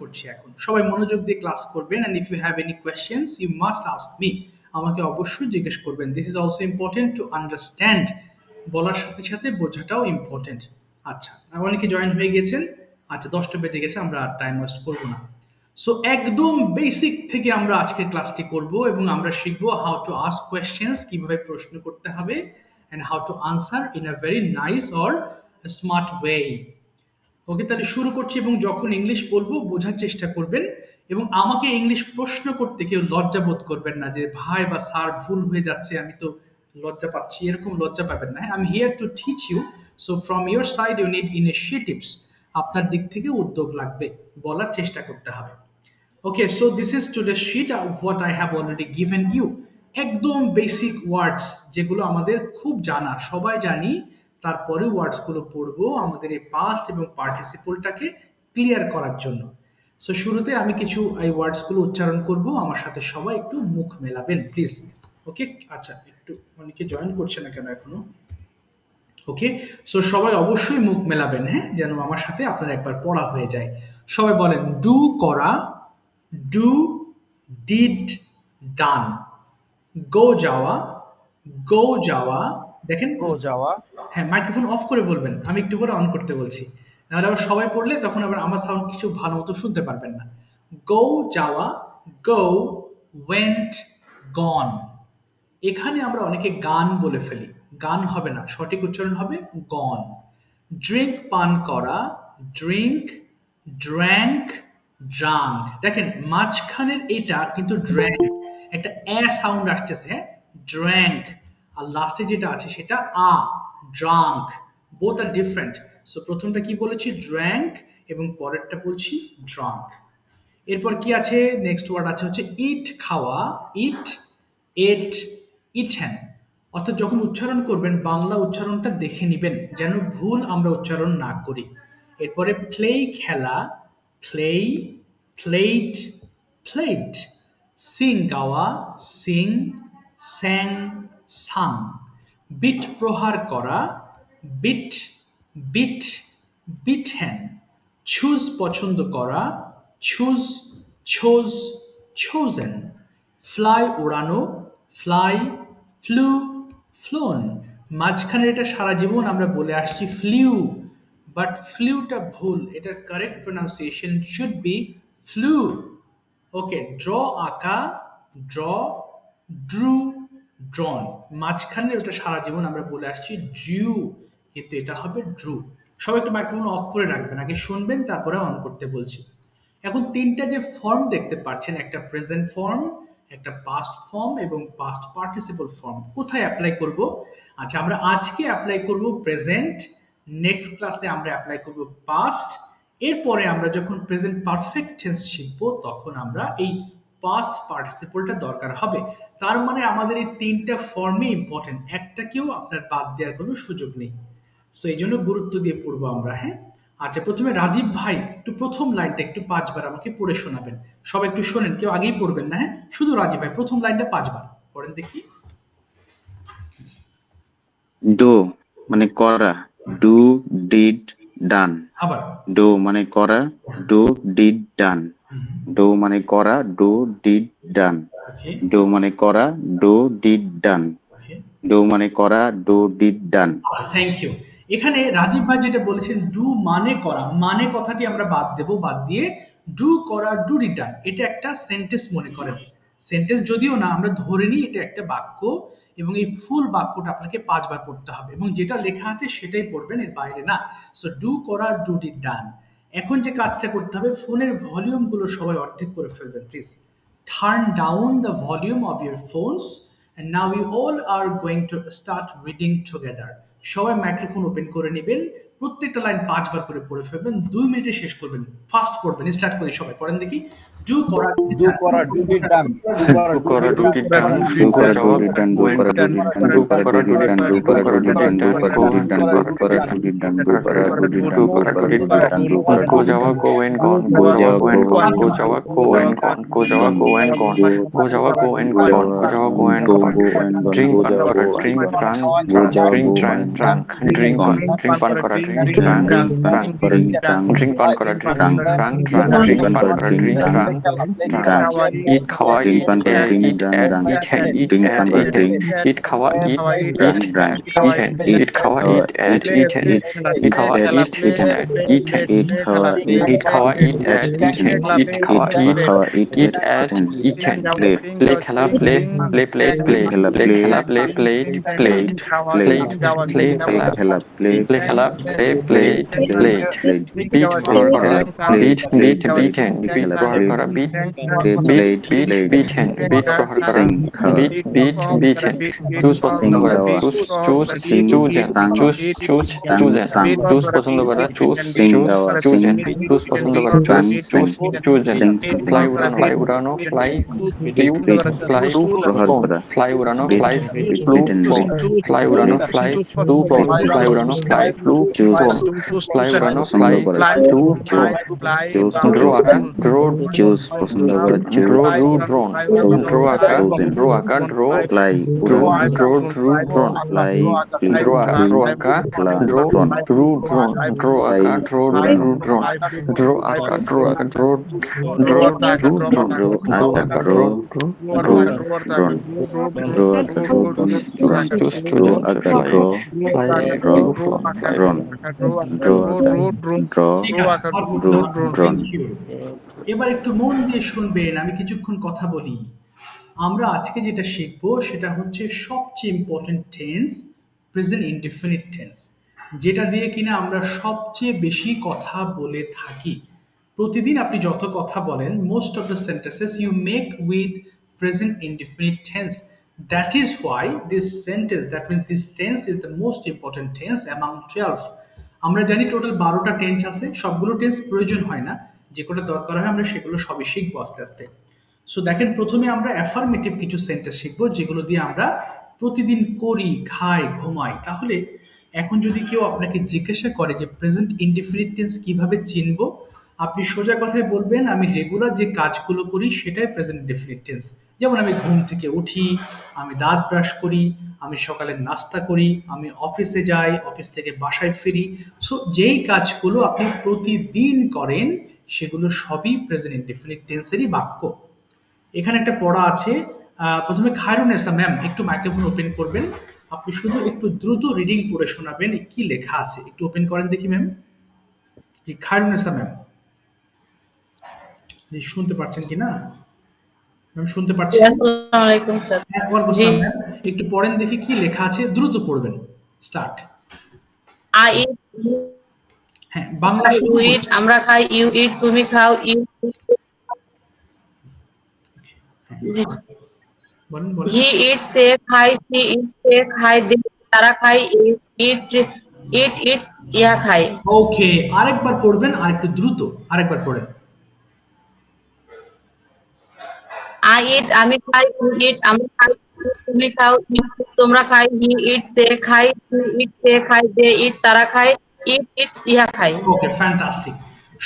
করছি এখন। সবাই মনোযোগ দিয়ে ক্লাস করবেন, and if you have any questions you must ask me. আমাকে অবশ্যই জিজ্ঞেস করবেন। This is also important to understand. বলার সাথে সাথে বোঝাটাও ইম্পর্টেন্ট। আচ্ছা, অনেকে জয়েন হয়ে গেছেন। আচ্ছা, 10টা বেজে গেছে, আমরা টাইম ওয়েস্ট করব না। সো একদম বেসিক থেকে আমরা আজকের ক্লাসটি করব এবং আমরা শিখব হাউ টু আস্ক কোয়েশ্চেন্স, কিভাবে প্রশ্ন করতে হবে, and how to answer in a very nice or smart way. ওকে, তাহলে শুরু করছি এবং যখন ইংলিশ বলবো বোঝার চেষ্টা করবেন এবং আমাকে ইংলিশ প্রশ্ন করতে কেউ লজ্জা বোধ করবেন না যে ভাই বা স্যার ভুল হয়ে যাচ্ছে, আমি তো লজ্জা পাচ্ছি, এরকম লজ্জা পাবেন না। I am here to teach you, so from your side you need initiatives. আপনার দিক থেকে উদ্যোগ লাগবে, বলার চেষ্টা করতে হবে। Okay, so this is today's sheet of what I have already given you. একদম বেসিক ওয়ার্ডস যেগুলো আমাদের খুব জানা, সবাই জানি, তারপরে ওয়ার্ডস গুলো পড়বো আমাদের এই পাস্ট এবং পার্টিসিপলটাকে ক্লিয়ার করার জন্য। সো শুরুতে আমি কিছু এই ওয়ার্ডস গুলো উচ্চারণ করব, আমার সাথে সবাই একটু মুখ মেলাবেন প্লিজ। ওকে, আচ্ছা, একটু অনেকে জয়েন করছে না কেন এখনো? ওকে, সো সবাই অবশ্যই মুখ মেলাবেন, হ্যাঁ, যেন আমার সাথে আপনার একবার পড়া হয়ে যায়। সবাই বলেন, ডু করা, ডু, ডিড, ডান। গো যাওয়া, গো যাওয়া। দেখেন, গো যাওয়া। হ্যাঁ, মাইক্রোফোন অফ করে বলবেন, আমি একটু করে অন করতে বলছি, নাহলে আবার সবাই পড়লে তখন আবার আমার সাউন্ড কিছু ভালো মতো শুনতে পারবেন না। গো যাওয়া, গো, ওয়েন্ট, গন। এখানে আমরা অনেকে গান বলে ফেলি, গান হবে না, সঠিক উচ্চারণ হবে গন। ড্রিঙ্ক, পান করা, ড্রিঙ্ক, ড্র্যাঙ্ক, ড্রাঙ্ক। দেখেন মাঝখানের এটা কিন্তু ড্র্যাঙ্ক, একটা এ সাউন্ড আসতেছে, হ্যাঁ, ড্র্যাঙ্ক। আর লাস্টে যেটা আছে সেটা আ, ড্রাঙ্ক। বোথ আর ডিফারেন্ট। সো প্রথমটা কি বলেছি, ড্র্যাঙ্ক, এবং পরেরটা বলছি ড্রাঙ্ক। এরপর কি আছে, নেক্সট ওয়ার্ড আছে হচ্ছে ইট, খাওয়া, ইট, এট, ইটেন। অর্থাৎ যখন উচ্চারণ করবেন বাংলা উচ্চারণটা দেখে নেবেন যেন ভুল আমরা উচ্চারণ না করি। এরপরে প্লে, খেলা, প্লে, প্লেট, প্লেট। সিং, গাওয়া, সিং, স্যাং, সাং। বিট, প্রহার করা, বিট, বিট, বিটেন। চুজ, পছন্দ করা, চুজ,ছোজ, chosen. ফ্লাই, উড়ানো, ফ্লাই, ফ্লু, ফ্লোন। মাঝখানে এটা সারা জীবন আমরা বলে আসছি ফ্লিউ, বাট ফ্লিউটা ভুল, এটার correct pronunciation should be flu. Okay, draw, আঁকা, ড্র, ড্রু, ড্রন। মাঝখানে ওটা সারা জীবন আমরা বলে আসছি ড্রিউ, কিন্তু এটা হবে ড্রু। সবাই একটু মাইক্রোফোন অফ করে রাখবেন, আগে শুনবেন তারপরে অন করতে বলছি। এখন তিনটা যে ফর্ম দেখতে পাচ্ছেন, একটা প্রেজেন্ট ফর্ম, একটা পাস্ট ফর্ম এবং পাস্ট পার্টিসিপল ফর্ম, কোথায় অ্যাপ্লাই করব? আচ্ছা, আমরা আজকে অ্যাপ্লাই করব প্রেজেন্ট, নেক্সট ক্লাসে আমরা অ্যাপ্লাই করব পাস্ট, এরপরে আমরা যখন প্রেজেন্ট পারফেক্ট টেন্স শিখব তখন আমরা এই পাস্ট পার্টিসিপলটা দরকার হবে। তার মানে আমাদের এই তিনটা ফর্মই ইম্পর্টেন্ট, একটাকেও আপনার বাদ দেওয়ার কোনো সুযোগ নেই। সো এই জন্য গুরুত্ব দিয়ে পড়বো আমরা, হ্যাঁ। আচ্ছা, প্রথমে রাজীব ভাই একটু প্রথম লাইনটা একটু 5 বার আমাকে পড়ে শোনাবেন। সবাই একটু শোনেন, কেউ আগেই পড়বেন না, হ্যাঁ, শুধু রাজীব ভাই প্রথম লাইনটা 5 বার পড়েন দেখি। ডু মানে করা, ডু, ডিড, ডান। আবার ডু মানে করা, ডু, ডিড, ডান। ডু মানে করা, do, did, done. Okay, do মানে করা, do, did, done. Okay, do মানে করা, do, did, done. Thank you. এখানে রাজীব ভাই যেটা বলেছেন ডু মানে করা, মানে কথাটি আমরা বাদ দেব, বাদ দিয়ে ডু করা, ডু রিটার্ন, এটা একটা সেন্টেন্স মনে করেন। সেন্টেন্স যদিও না, আমরা ধরে নিই এটা একটা বাক্য এবং এই ফুল বাক্যটা আপনাকে 5 বার পড়তে হবে এবং যেটা লেখা আছে সেটাই পড়বেন, এর বাইরে না। সো ডু করা, ডু রিটার্ন। এখন যে কাজটা করতে হবে, ফোনের ভলিউম গুলো সবাই অর্ধেক করে ফেলবেন please. Turn down the volume of your phones and now we all are going to start reading together. সবাই মাইক্রোফোন ওপেন করে নেবেন, প্রত্যেকটা লাইন 5 বার করে পড়ে ফেলবেন, 2 মিনিটে শেষ করবেন, ফাস্ট পড়বেন। স্টার্ট করি, সবাই পড়েন দেখি। ডু করা Do করা, do did done. Do করা, do did do done. did done, do go kora do jawab, did done do went kora do done, did done do do kora kora do do did did done done, do do kora kora do do did did done do done, kora go do did done do kora do did done do kora do did done do kara do did done, do kora go do jawa, did done go go jawa, jawa go and go gone, go and jawa, go and gone, go jawa, gone go and gone, go jawa, go and go gone, go jawa jawa, go and go gone, go and gone drink go pan jawa kara, go and drink gone drunk, go jawa drink go drunk, and drunk, drink gone pan kara, drink drink drunk, drink pan drunk, kora drunk drink pan kara, drink drunk drunk, drunk, drink drink pan pan kora kara, drink drink drunk drunk, drunk, drunk eat khawa, drink eat pan kora drink eat drunk drunk eat eat drink pan kora eat drink eat khawa, eat drunk drunk eat khawa, khawa eat eaten, eat eat khawa, at eat eaten eaten, eat khawa eat khawa, eat at at eaten eaten, eat khawa, eat khawa eat at at eaten eaten, play play khela, play play plate play plate, khela play play khela, play plate plate, plate play play khela, khela play play khela, play plate plate plate plate, plate beat play prohar khela kara, plate beat plate beaten, beat khela prohar plate kara, beat play plate plate beaten, beat prohar kara, sing khawa beaten, choose পছন্দ sing করা, gawa sing chosen, sang tang sang choose পছন্দ করা, sing gawa sing chosen, choose পছন্দ করা, sang sing chosen, sing something fly উড়ানো, fly flew, beat fly prohar flown, kora fly উড়ানো, beat fly flew beaten flown, beat fly উড়ানো, beat fly flew flown, fly উড়ানো, fly flew choose flown, fly উড়ানো, পছন্দ fly করা flew choose flown, choose draw আঁকা, choosing choose পছন্দ করা choose drawn, chosen draw আঁকা, chosen draw আঁকা, fly উড়ান drawn, fly draw drew আঁকা, fly draw drawn drawn, draw fly আঁকা, draw উড়ান drawn, draw আঁকা, draw drawn, draw draw aka আঁকা, draw draw draw drawn draw aka draw drawn choose draw chosen, aka fly draw fly draw flew flown, fly drawn draw aka draw ঠিক আছে, draw drawn thank you. এবার একটু মন দিয়ে শুনবেন, আমি কিছুক্ষণ কথা বলি। আমরা আজকে যেটা শিখবো সেটা হচ্ছে সবচেয়ে important tense, present indefinite tense, যেটা দিয়ে কিনা আমরা সবচেয়ে বেশি কথা বলে থাকি। প্রতিদিন আপনি যত কথা বলেন, most of the sentences you make with present indefinite tense. That is why this sentence, that means this tense is the most important tense among 12। আমরা জানি টোটাল 12টা টেন্স আছে, সবগুলো টেন্স প্রয়োজন হয় না, যে কটা দরকার হয় আমরা সেগুলো সবই শিখবো আস্তে আস্তে। সো দেখেন, প্রথমে আমরা অ্যাফার্মেটিভ কিছু সেন্টেন্স শিখবো যেগুলো দিয়ে আমরা প্রতিদিন করি, খাই, ঘুমাই। তাহলে এখন যদি কেউ আপনাকে জিজ্ঞাসা করে যে প্রেজেন্ট ইনডেফিনিট টেন্স কিভাবে চিনবো, আপনি সোজা কথায় বলবেন আমি রেগুলার যে কাজগুলো করি সেটাই প্রেজেন্ট ইনডেফিনিট টেন্স। যেমন আমি ঘুম থেকে উঠি, আমি দাঁত ব্রাশ করি, আমি সকালে নাস্তা করি, আমি অফিসে যাই, অফিস থেকে বাসায় ফিরি। সো যেই কাজগুলো আপনি প্রতিদিন করেন সেগুলো সবই প্রেজেন্ট ইনডেফিনিট টেন্সেরই বাক্য। এখানে একটা পড়া আছে, প্রথমে খায়রুন্নেসা ম্যাম একটু মাইক্রোফোন ওপেন করবেন, আপনি শুধু একটু দ্রুত রিডিং পড়ে শোনাবেন কি লেখা আছে। একটু ওপেন করেন দেখি ম্যাম। জি, খায়রুন্নেসা ম্যাম, জি শুনতে পাচ্ছেন কিনা? ম্যাম শুনতে পাচ্ছেন? আসসালামু আলাইকুম স্যার। হ্যাঁ, ওয়ালাইকুম জি। আসসালাম ম্যাম, একটু পড়েন দেখি কি লেখা আছে, দ্রুত পড়বেন। স্টার্ট। আই ইট, হ্যাঁ, বাংলা ইউ শুরু ইট, আমরা খাই, ইউ ইট, তুমি খাও, ইউ বলেন বলেন। হি ইট, সে খায়, সি ইট, সে খায়, দে তারা খায়, ইট ইটস ইহা খায়। ওকে, আরেকবার পড়বেন, আর একটু দ্রুত আরেকবার পড়েন। আই ইট, আমি খাই, ইউ ইট, আমরা খাই, তুমি খাও, ইউ তোমরা খাই, হি ইট, সে খায়, সি ইট, সে খায়, দে ইট তারা খায়, ইটস ইহা খায়। ওকে, ফ্যান্টাস্টিক।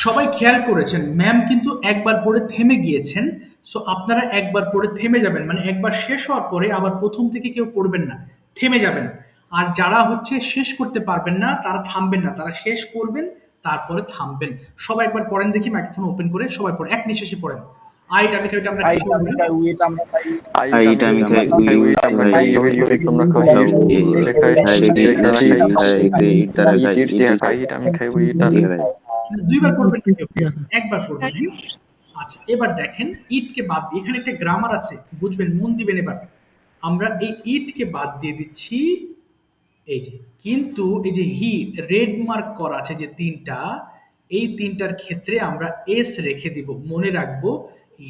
সবাই খেয়াল করেছেন ম্যাম কিন্তু একবার পড়ে থেমে গিয়েছেন। সো আপনারা একবার পড়ে থেমে যাবেন, মানে একবার শেষ হওয়ার পরে আবার প্রথম থেকে কেউ পড়বেন না, থেমে যাবেন। আর যারা হচ্ছে শেষ করতে পারবেন না তারা থামবেন না, তারা শেষ করবেন তারপরে থামবেন। সবাই একবার পড়েন দেখি, মাইক্রোফোন ওপেন করে সবাই পড়েন, এক নিঃশ্বাসে পড়েন। আইট আমি খাই, আমরা I কি আমি খাই, we eat আমরা খাই, I eat আমি খাই we eat আমরা খাই তোমরা খাও, খাই eat তারা খাই eat আমি খাই, we eat দুইবার পড়বেন না কেউ, একবার পড়বেন। হ্যাঁ? আচ্ছা, এবার দেখেন ইটকে বাদ দিয়ে এখানে একটা গ্রামার আছে, বুঝবেন, মন দিবেন। এবার আমরা এই ইটকে বাদ দিয়ে দিচ্ছি, এই যে, কিন্তু এই যে হি রেড মার্ক করা আছে যে তিনটা, এই তিনটার ক্ষেত্রে আমরা এস রেখে দিব। মনে রাখবো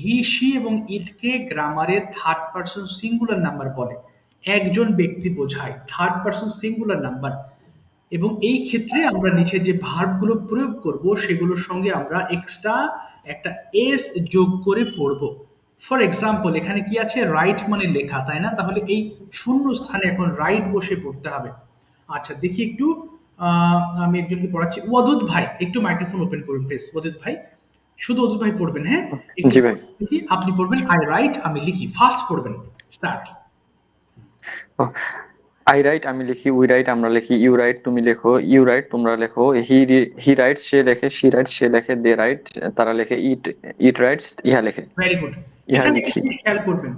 হি, শি এবং ইটকে গ্রামারে থার্ড পারসন সিঙ্গুলার নাম্বার বলে, একজন ব্যক্তি বোঝায়, থার্ড পারসন সিঙ্গুলার নাম্বার। এবং এই ক্ষেত্রে আমরা নিচে যে ভার্বগুলো প্রয়োগ করব সেগুলোর সঙ্গে আমরা এক্সট্রা একটা এস যোগ করে পড়বো। ফর এক্সাম্পল এখানে কি আছে, রাইট মানে লেখা, তাই না? তাহলে এই শূন্য স্থানে এখন রাইট বসে পড়তে হবে। আচ্ছা দেখি একটু, আমি একজনকে পড়াচ্ছি, ওয়াদুদ ভাই একটু মাইক্রোফোন ওপেন করুন প্লিজ। ওয়াদুদ ভাই, শুধু ওয়াদুদ ভাই পড়বেন, হ্যাঁ? একটু জি ভাই। দেখি, আপনি পড়বেন আই রাইট আমি লিখি, ফাস্ট পড়বেন, স্টার্ট। আই রাইট আমি লিখি, উই রাইট আমরা লিখি, ইউ রাইট তুমি লেখো, ইউ রাইট তোমরা লেখো, হি রাইট সে লেখে, শি রাইট সে লেখে, দে রাইট তারা লেখে, ইট রাইটস ইহা লেখে। Very good. ইহা এখানে লিখি। একটু খেয়াল করবেন,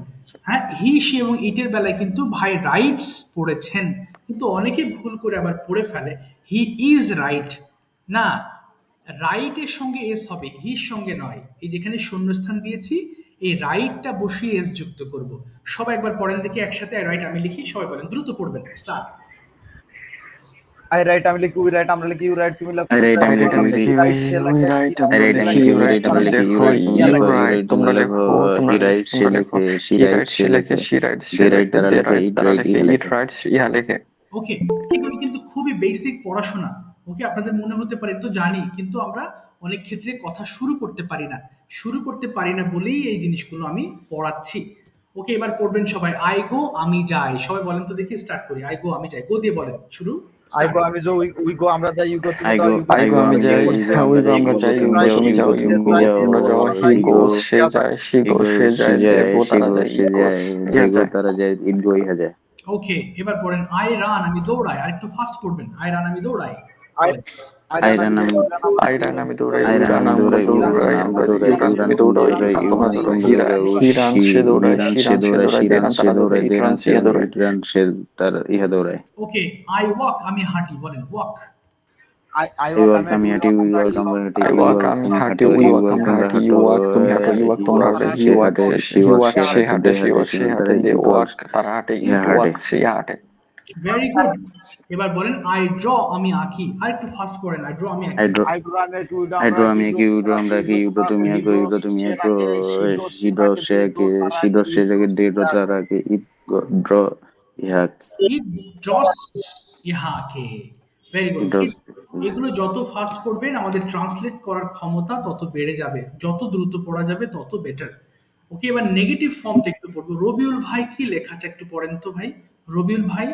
হ্যাঁ হি সি এবং ইটের বেলায় কিন্তু ভাই রাইটস পড়েছেন, কিন্তু অনেকে ভুল করে আবার পড়ে ফেলে হি ইজ রাইট। না, রাইটের সঙ্গে এস হবে, হির সঙ্গে নয়। এই যেখানে শূন্যস্থান দিয়েছি, এই রাইটটা বসিয়ে এস যুক্ত করব। সবাই একবার পড়েন দেখি একসাথে, আই রাইট আমি লিখি, সবাই বলেন, দ্রুত পড়বেন, স্টার্ট। আই রাইট আমি লিখি, উই রাইট আমরা লিখি, ইউ রাইট তুমি লেখো, I write আমি লিখি, উই লিখি, রাইট সে লেখে, I write আমি লিখি, উই রাইট আমরা লিখি, ইউ রাইট তুমি লেখো, ইউ রাইট তোমরা লেখো, হি রাইট সে লেখে, শি রাইট সে লেখে, শি রাইট দে রাইট তারা লেখে, ইট রাইট ইহা ইট লেখে। রাইটস ইহা লেখে। ওকে, এগুলো কিন্তু খুবই বেসিক পড়াশোনা। ওকে, আপনাদের মনে হতে পারে তো জানি, কিন্তু আমরা অনেক ক্ষেত্রে কথা শুরু করতে পারি না বলেই এই জিনিসগুলো আমি পড়াচ্ছি। ওকে, এবার পড়বেন সবাই, আই গো আমি যাই, সবাই বলেন তো দেখি, স্টার্ট করি, আই গো আমি যাই, গো দিয়ে বলেন, শুরু। আই গো আমি যাই, উই গো আমরা যাই, ইউ গো তুমি I যাও, go ইউ গো আমি যাই, উই গো আমরা যাই, তুমি যাও, তোমরা যাও, হি গোস সে যায়, শি গোস সে যায়, দে গো তারা যায়, সে ইট যায়, গোস they ইহা go যায়। তারা যায়, it go ইহা যায়। ওকে, এবার পড়েন, আই রান আমি দৌড়াই, আর একটু ফাস্ট পড়বেন, আই রান আমি দৌড়াই। I run আমি আই রান আমি দৌড়াই, I উই run রান আমি আমরা দৌড়াই, উই রান দৌড়াই, আমরা আমরা দৌড়াই, ইউ রান ইউ রান তুমি তুমি দৌড়াই, দৌড়াই, ইউ তোমরা রান দৌড়াই, তোমরা হি দৌড়াই, রান সে দৌড়ায়, হি রান সে দৌড়ায়, দে রান সে তারা দৌড়ায়, দৌড়ায়, ইট দে রান রান সে দৌড়ায়। ইট রান সে তার ইহা দৌড়ায়। ওকে, আই ওয়াক আমি হাঁটি, বলেন ওয়াক। আই I walk আমি হাঁটি, we walk আমরা হাঁটি, আই we ওয়াক walk আমি তুমি হাঁটি, হাঁটো, উই you ওয়াক walk আমরা তোমরা হাঁটি, ইউ হাঁটো, ওয়াক তুমি হাঁটো, ইউ ওয়াক he তোমরা walks হাঁটো, সে হাঁটে, she walks সে সে হাঁটে, হাঁটে, they হাঁটে, সে তারা হাঁটে, দে it ওয়াক walks তারা হাঁটে, ইহা ইট হাঁটে। ওয়াক সে হাঁটে। Very good. এবার বলেন, আই ড্র আমি আঁকি, আর একটু ফাস্ট পড়েন, আই ড্র আমি I আঁকি। draw আই ড্র আমি আঁকি, উই ড্র I আমরা draw আঁকি, আমি আঁকি, you draw আমরা আঁকি, you draw তুমি আঁকো, you draw তুমি আঁকো, she draws সে আঁকে, she draws সে আঁকে, they draw তারা আঁকে, it draw ইহা আঁকে। ইট ড্রস ইহাকে। Very good. It draws এগুলো যত ফাস্ট পড়বেন আমাদের ট্রান্সলেট করার ক্ষমতা তত বেড়ে যাবে, যত দ্রুত পড়া যাবে তত বেটার। ওকে, এবার নেগেটিভ ফর্মটা একটু পড়বো। রবিউল ভাই কি লেখা আছে একটু পড়েন তো ভাই। রবিউল ভাই,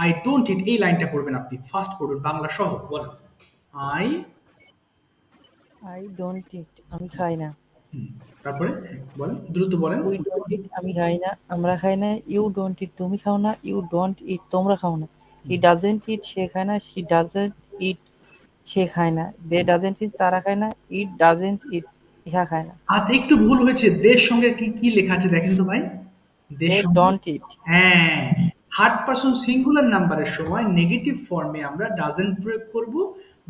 আই ডোন্ট ইট, এই লাইনটা পড়বেন আপনি, ফাস্ট পড়ুন, বাংলা সহ বলেন। আই আই ডোন্ট ইট আমি খাই না, তারপরে বলেন, দ্রুত বলেন। উই ডোন্ট ইট আমি খাই না, আমরা খাই না, ইউ ডোন্ট ইট তুমি খাও না, ইউ ডোন্ট ইট তোমরা খাও না, হি ডাজেন্ট ইট সে খায় না, শি ডাজেন্ট ইট সে খায় না, দে ডাজেন্ট ইট তারা খায় না, ইট ডাজেন্ট ইট ইহা খায় না, আচ্ছা একটু ভুল হয়েছে, দেশ সঙ্গে কি কি লেখা আছে দেখেন তো ভাই। দে দেশ সঙ্গে, ডোন্ট ইট হ্যাঁ, থার্ড পারসন সিঙ্গুলার নাম্বারের সময় নেগেটিভ ফর্মে আমরা ডাজেন্ট প্রয়োগ করব,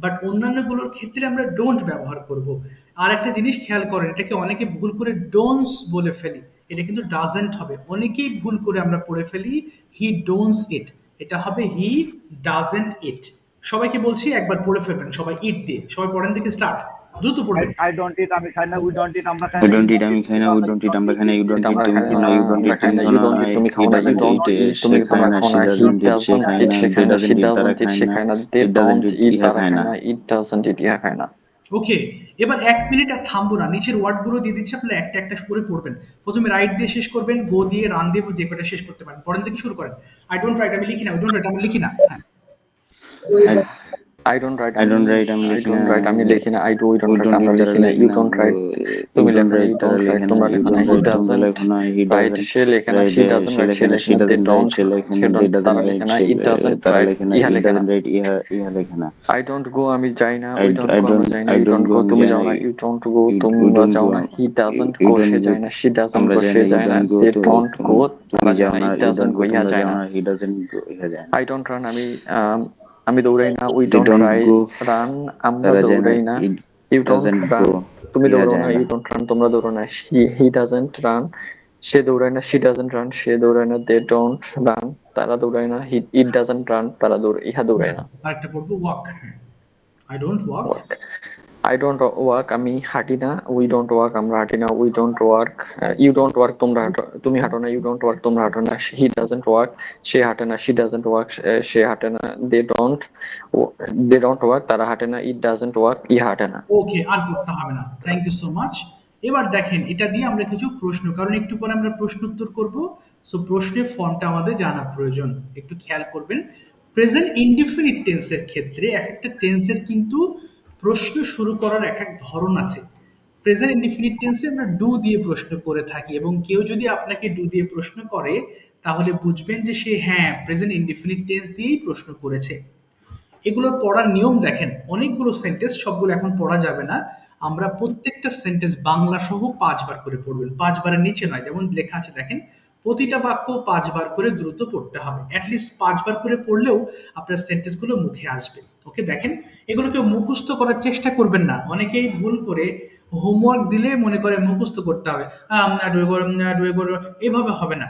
বাট অন্যান্যগুলোর ক্ষেত্রে আমরা ডোন্ট ব্যবহার করব। আর একটা জিনিস খেয়াল করেন, এটাকে অনেকে ভুল করে ডোন্টস বলে ফেলি, এটা কিন্তু ডাজেন্ট হবে। অনেকেই ভুল করে আমরা পড়ে ফেলি হি ডোন্টস ইট, এটা হবে হি ডাজেন্ট ইট। সবাইকে বলছি একবার পড়ে ফেলবেন সবাই ইট দিয়ে, সবাই পড়েন দিকে স্টার্ট, দ্রুত পড়বেন। আই ডোন্ট ইট আমি খাই না, উই ডোন্ট ইট আমরা খাই I না, don't eat আমি খাই না, we don't eat আমরা খাই না, you don't eat তুমি খাও না, you don't eat তুমি খাও না, তুমি খাও he না, doesn't eat তুমি সে খায় না, she doesn't eat সে খায় না, they doesn't eat তারা খায় না, it doesn't eat ইহা খায় না। ইট ডাজন্ট ইট ইহা খায় না। ওকে, এবার 1 মিনিট আর থামবো না, নিচের ওয়ার্ডগুলো দিয়ে দিচ্ছি, আপনারা একটা একটা করে পড়বেন। প্রথমে রাইট দিয়ে শেষ করবেন, গো দিয়ে, রান দিয়ে, যে কটা শেষ করতে পারেন। পরের দিকে শুরু করেন। আই ডোন্ট রাইট আমি লিখি না, ডোন্ট রাইট আমি লিখি না। I don't write I don't write আমি লিখি না, আমি লিখি না, I do we we don't write don't আমরা eat তারা লিখি না, লেখে you না, don't write তুমি তুমি লেখো না, don't you write তারা don't লেখে write না, তোমরা you লেখো না, don't he write তোমরা doesn't লেখো না, he write doesn't সে লেখে না, write she doesn't say write লেখে না, she they doesn't don't write সে লেখে না, they they don't তারা doesn't লেখে write না, সে it doesn't তারা write লেখে না, ইহা it লেখে না। doesn't write ইহা লেখে না। I don't go আমি যাই না, I we don't go আমরা যাই না, I you don't don't go go আমি তুমি যাই যাও না, না, you don't go you তোমরা don't যাও go না, he doesn't you go don't say go যায় না, she doesn't আমরা go যাই সে না, you যায় না, don't go they তো don't go তুমি তারা যাও যায় না, না, it you doesn't don't go go ইহা তোমরা যায় যাও না। না, he doesn't go ইহা যায় না। I don't run আমি দৌড়াই না, we They don't don't go run আমরা তারা যায় না, দৌড়াই না, it you don't doesn't run go তুমি ইহা দৌড়াও যায় না, না। you don't run তোমরা দৌড়াও না, he doesn't run সে দৌড়ায় না, she doesn't run সে দৌড়ায় না, they don't run তারা দৌড়ায় না, it doesn't run তারা ইহা দৌড়ায় না। আরেকটা পড়বো, walk. I don't walk Walk I don't work আমি হাঁটি না, we don't work আমরা হাঁটি না, we don't work you don't work তুমি হাঁটো না, you don't work তোমরা হাঁটো না, he doesn't work সে হাঁটে না, she doesn't work সে হাঁটে না, they don't work তারা হাঁটে না, it doesn't work ই হাঁটে না। ওকে, আর করতে হবে না, থ্যাংক ইউ সো মাচ। এবার দেখেন এটা দিয়ে আমরা কিছু প্রশ্ন, কারণ একটু পরে আমরা প্রশ্ন উত্তর করব, সো প্রশ্নের ফর্মটা আমাদের জানা প্রয়োজন, একটু খেয়াল করবেন। প্রেজেন্ট ইনডিফিনিট টেন্সের ক্ষেত্রে এক একটা টেন্সের কিন্তু প্রশ্ন শুরু করার এক এক ধরন আছে। প্রেজেন্ট ইনডিফিনিট টেন্সে আমরা ডু দিয়ে প্রশ্ন করে থাকি, এবং কেউ যদি আপনাকে ডু দিয়ে প্রশ্ন করে তাহলে বুঝবেন যে সে হ্যাঁ প্রেজেন্ট ইনডিফিনিট টেন্স দিয়েই প্রশ্ন করেছে। এগুলো পড়ার নিয়ম দেখেন, অনেকগুলো সেন্টেন্স, সবগুলো এখন পড়া যাবে না। আমরা প্রত্যেকটা সেন্টেন্স বাংলা সহ 5 বার করে পড়বেন, 5 বারের নিচে নয়। যেমন লেখা আছে দেখেন, প্রতিটা বাক্য 5 বার করে দ্রুত পড়তে হবে, অ্যাটলিস্ট 5 বার করে পড়লেও আপনার সেন্টেন্সগুলো মুখে আসবে। ওকে, দেখেন এগুলোকে মুখস্থ করার চেষ্টা করবেন না। অনেকেই ভুল করে হোমওয়ার্ক দিলে মনে করে মুখস্থ করতে হবে, এভাবে হবে না।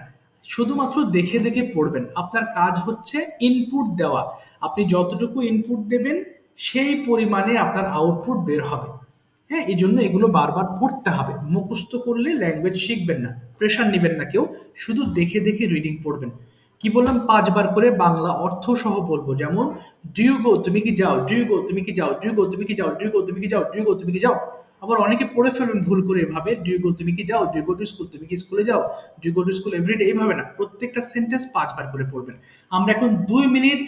শুধুমাত্র দেখে দেখে পড়বেন। আপনার কাজ হচ্ছে ইনপুট দেওয়া, আপনি যতটুকু ইনপুট দেবেন সেই পরিমাণে আপনার আউটপুট বের হবে। হ্যাঁ, এই জন্য এগুলো বারবার পড়তে হবে। মুখস্থ করলে ল্যাঙ্গুয়েজ শিখবেন না, প্রেশার নেবেন না কেউ, শুধু দেখে দেখে রিডিং পড়বেন। কি বললাম, 5 বার করে বাংলা অর্থ সহ বলবো। যেমন ডু ইউ গো, তুমি কি যাও, ডু ইউ গো, তুমি কি যাও, ডু ইউ গো, তুমি কি যাও, ডু ইউ গো, তুমি কি যাও, ডু ইউ গো, তুমি কি যাও। আবার অনেকে পড়ে ফেলবেন ভুল করে এভাবে, ডু ইউ গো, তুমি কি যাও, do you go to school, তুমি কি স্কুলে যাও, do you go to school everyday, এইভাবে না, প্রত্যেকটা সেন্টেন্স 5 বার করে পড়বেন। আমরা এখন 2 মিনিট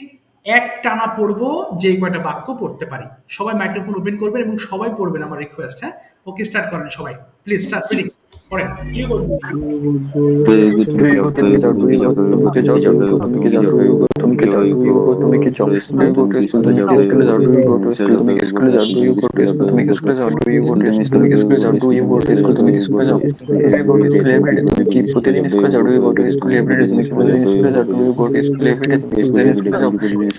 এক টানা পড়বো, যে কয়টা বাক্য পড়তে পারি। সবাই মাইক্রোফোন ওপেন করবেন এবং সবাই পড়বেন, আমার রিকোয়েস্ট। হ্যাঁ, ওকে, স্টার্ট করেন সবাই, প্লিজ স্টার্ট। রেডি, পড়েন। Do you go,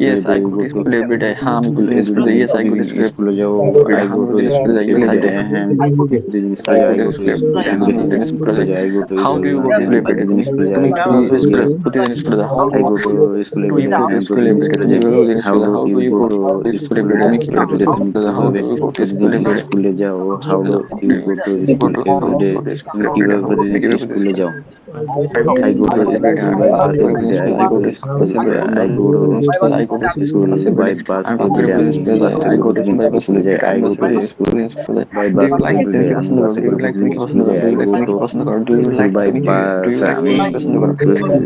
Yes, I go to school every day. हाँ, मैं school yes, I go to school স্কুলে যাও, every day. I हाँ, go मैं to स्कूल school जाइए every every day, day. হ্যাঁ I go to প্রতিদিন I স্কুলে go যাই, to school every day. हाँ, मैं স্কুল প্রতিদিন যাই। I go to How do you go to school every day? প্রতিদিন স্কুলে যাই, তুমি প্রতিদিন স্কুলে যাও। I go to school Do every you day, go to হ্যাঁ school প্রতিদিন every day? স্কুলে যাই। প্রতিদিন How স্কুলে যাও। How do do you you go go to to school school every day? every তুমি day? কিভাবে যেতে তুমি যাও? How কিভাবে do you go to school প্রতিদিন every day? স্কুলে যাও, how do you go to school every day? তুমি কিভাবে প্রতিদিন স্কুলে যাও? I go to school by bus every day, I go to school by bus every day, আমি বাস থেকে প্রতিদিন স্কুলে যাই। I go to school by bus every day, আমি বাসে করে প্রতিদিন স্কুলে যাই। I go to school by bus, আমি বাসে করে প্রতিদিন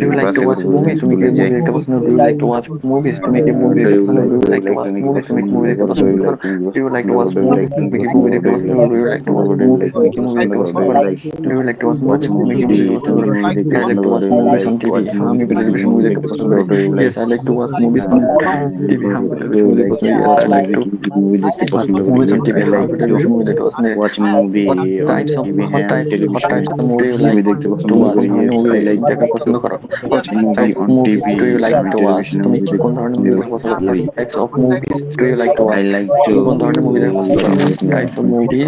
স্কুলে যাই। Do you like to watch movies? তুমি কি মুভি Do you দেখতে পছন্দ? like Do you like to watch movie? তুমি কি মুভি দেখতে পছন্দ করো? Do you like to watch movie? তুমি কি মুভি দেখতে পছন্দ করো? Do you like to watch movie? তুমি কি মুভি দেখতে পছন্দ করো? Do you like to watch movie? তুমি কি মুভি দেখতে পছন্দ করো? Do you like to watch movies on TV? হ্যাঁ, আমি টেলিভিশন মুভি দেখতে পছন্দ করি। Yes, I like to watch movies on TV. হ্যাঁ, আমি টেলিভিশন মুভি দেখতে পছন্দ করি। Yes, I like to movie দেখতে পছন্দ করি। movies on TV. I হ্যাঁ, like আমি টেলিভিশন মুভি দেখতে পছন্দ করি। watch movie What on types of TV, হ্যাঁ আমি television what types of movie you movie like দেখতে পছন্দ to watch? করি। হ্যাঁ, Yes, মুভি I like দেখতে পছন্দ করো। What watch movie type of on movies TV, do you like আমি to watch? টেলিভিশনে তুমি মুভি কি দেখতে কোন ধরনের মুভি দেখতে পছন্দ করো? করি। Types of movies do you like to watch? I like তুমি to কোন ধরনের মুভি দেখতে পছন্দ করো? Types of movie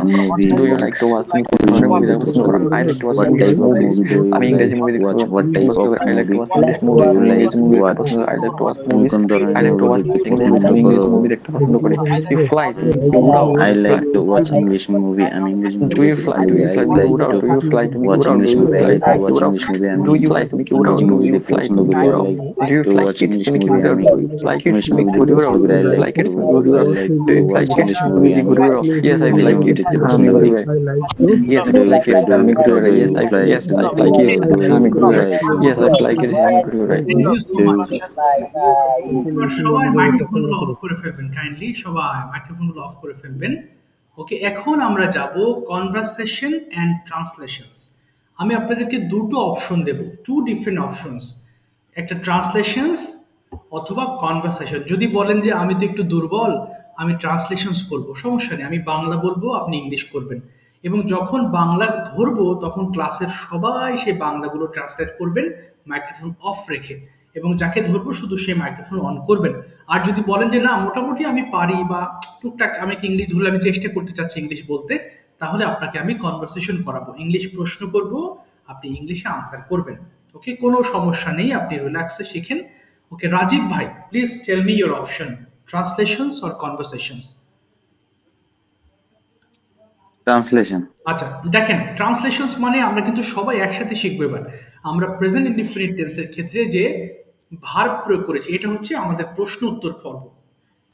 do you like to watch? তুমি কোন ধরনের মুভি দেখতে পছন্দ করো? I like to watch what English type of movies. movie do you আমি ইংরেজি মুভি like দেখতে watch? What type পছন্দ of করি। I like to watch movie English do movies. you আমি like ইংরেজি মুভি দেখতে watch? পছন্দ করি। I like to watch তুমি movies. কোন ধরনের I like to movie watch দেখতে English. পছন্দ আমি ইংরেজি করো? মুভি দেখতে পছন্দ করি। You fly, তুমি কি উড়াও? I like to watch English movie, আমি ইংরেজি মুভি Do you দেখতে fly? পছন্দ Do করি। you I fly? like উড়াও? to Do you fly? তুমি watch উড়াও? Do English you movie, I fly? like to তুমি watch উড়াও? English movie, আমি Do you fly? তুমি কি উড়াও? ইংরেজি Do মুভি you দেখতে fly? পছন্দ তুমি করি। কি I উড়াও? like Do you to fly watch kids? English তুমি কি movie, উড়াও? আমি Do you fly kids? English তুমি মুভি কি দেখতে উড়াও? পছন্দ করি। I Do you like fly kids? to তুমি কি উড়াও? I like Do to you fly watch kids? English তুমি movie, কি আমি ঘুরে উড়াও? Yes, I ইংরেজি fly মুভি kids. দেখতে হ্যাঁ, পছন্দ আমি করি। ঘুরে উড়াই। Yes, I Do you fly kids. do আমি ঘুরে উড়াই। do Yes, you I fly yes, I do fly you kids. হ্যাঁ, আমি ঘুরে উড়াই। fly? Yes, I fly kids. হ্যাঁ, আমি ঘুরে উড়াই। এবার সবাই মাইক্রোফোনগুলো অফ করে ফেলবেন, কাইন্ডলি সবাই মাইক্রোফোনগুলো অফ করে ফেলবেন। ওকে, এখন আমরা যাব কনভারসেশন অ্যান্ড ট্রান্সলেশনস। আমি আপনাদেরকে দুটো অপশন দেব, টু ডিফারেন্ট অপশনস, একটা ট্রান্সলেশনস অথবা কনভারসেশন। যদি বলেন যে আমি তো একটু দুর্বল, আমি ট্রান্সলেশনস করব, সমস্যা নেই, আমি বাংলা বলবো, আপনি ইংলিশ করবেন। এবং যখন বাংলা ধরবো তখন ক্লাসের সবাই সেই বাংলাগুলো ট্রান্সলেট করবেন মাইক্রোফোন অফ রেখে, এবং যাকে ধরবো শুধু সে মাইক্রোফোন অন করবেন। আর যদি বলেন যে না মোটামুটি আমি পারি বা টুকটাক আমাকে ইংলিশ ধরলে আমি চেষ্টা করতে চাচ্ছি ইংলিশ বলতে, তাহলে আপনাকে আমি কনভারসেশন করাবো, ইংলিশ প্রশ্ন করব, আপনি ইংলিশে আনসার করবেন। ওকে, কোনো সমস্যা নেই, আপনি রিল্যাক্সে শিখেন। ওকে, রাজীব ভাই, please tell me your option, translations or conversations. Translation. আচ্ছা দেখেন, ট্রান্সলেশনস মানে আমরা কিন্তু সবাই একসাথে শিখবো। এবার আমরা প্রেজেন্ট ইনডিফিনিট টেন্সের ক্ষেত্রে যে ভার্ব প্রয়োগ করেছি, এটা হচ্ছে আমাদের প্রশ্ন উত্তর পর্ব।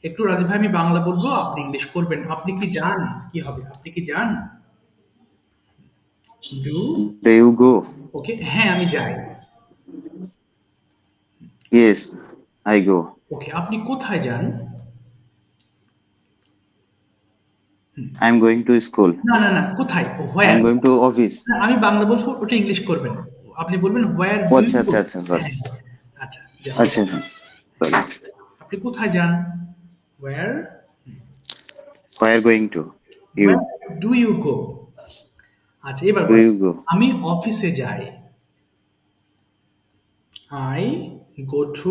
একটু রাজীব ভাই আমি বাংলা বলবো, আপনি ইংলিশ করবেন। আপনি কি যান, কি হবে, আপনি কি যান? Do do you go? Okay, হ্যাঁ আমি যাই। Yes I go. ওকে, আপনি কোথায় যান? I am going to school. না না না, কোথায়, I am where. Going to office. আমি বাংলা বলবো, ওটা ইংলিশ করবেন। আপনি বলবেন হোয়ার ডু আচ্ছা ইউ আচ্ছা গো। আচ্ছা সরি। আচ্ছা যান। আচ্ছা আচ্ছা সরি। আপনি কোথায় যান? Where where going to you? Do you go. আচ্ছা এবার ডু ইউ গো? আমি অফিসে যাই। I go to.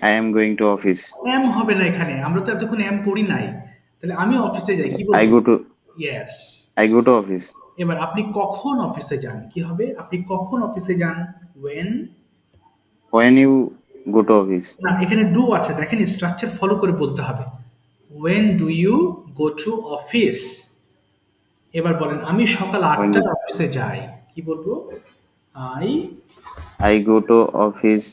I am going to office. Am হবে না এখানে, আমরা তো এতক্ষণ এম পড়ি নাই। তাহলে আমি অফিসে যাই, কি আই বলবো? Go to. Yes. I go to office. এবার আপনি কখন অফিসে যান, কি হবে? আপনি কখন অফিসে যান? when। When you go to office. না, এখানে ডু আছে, দেখেন স্ট্রাকচার ফলো করে বলতে হবে। when do you go to office। এবার বলেন আমি সকাল 8টায় অফিসে যাই, কি বলবো? I go to office.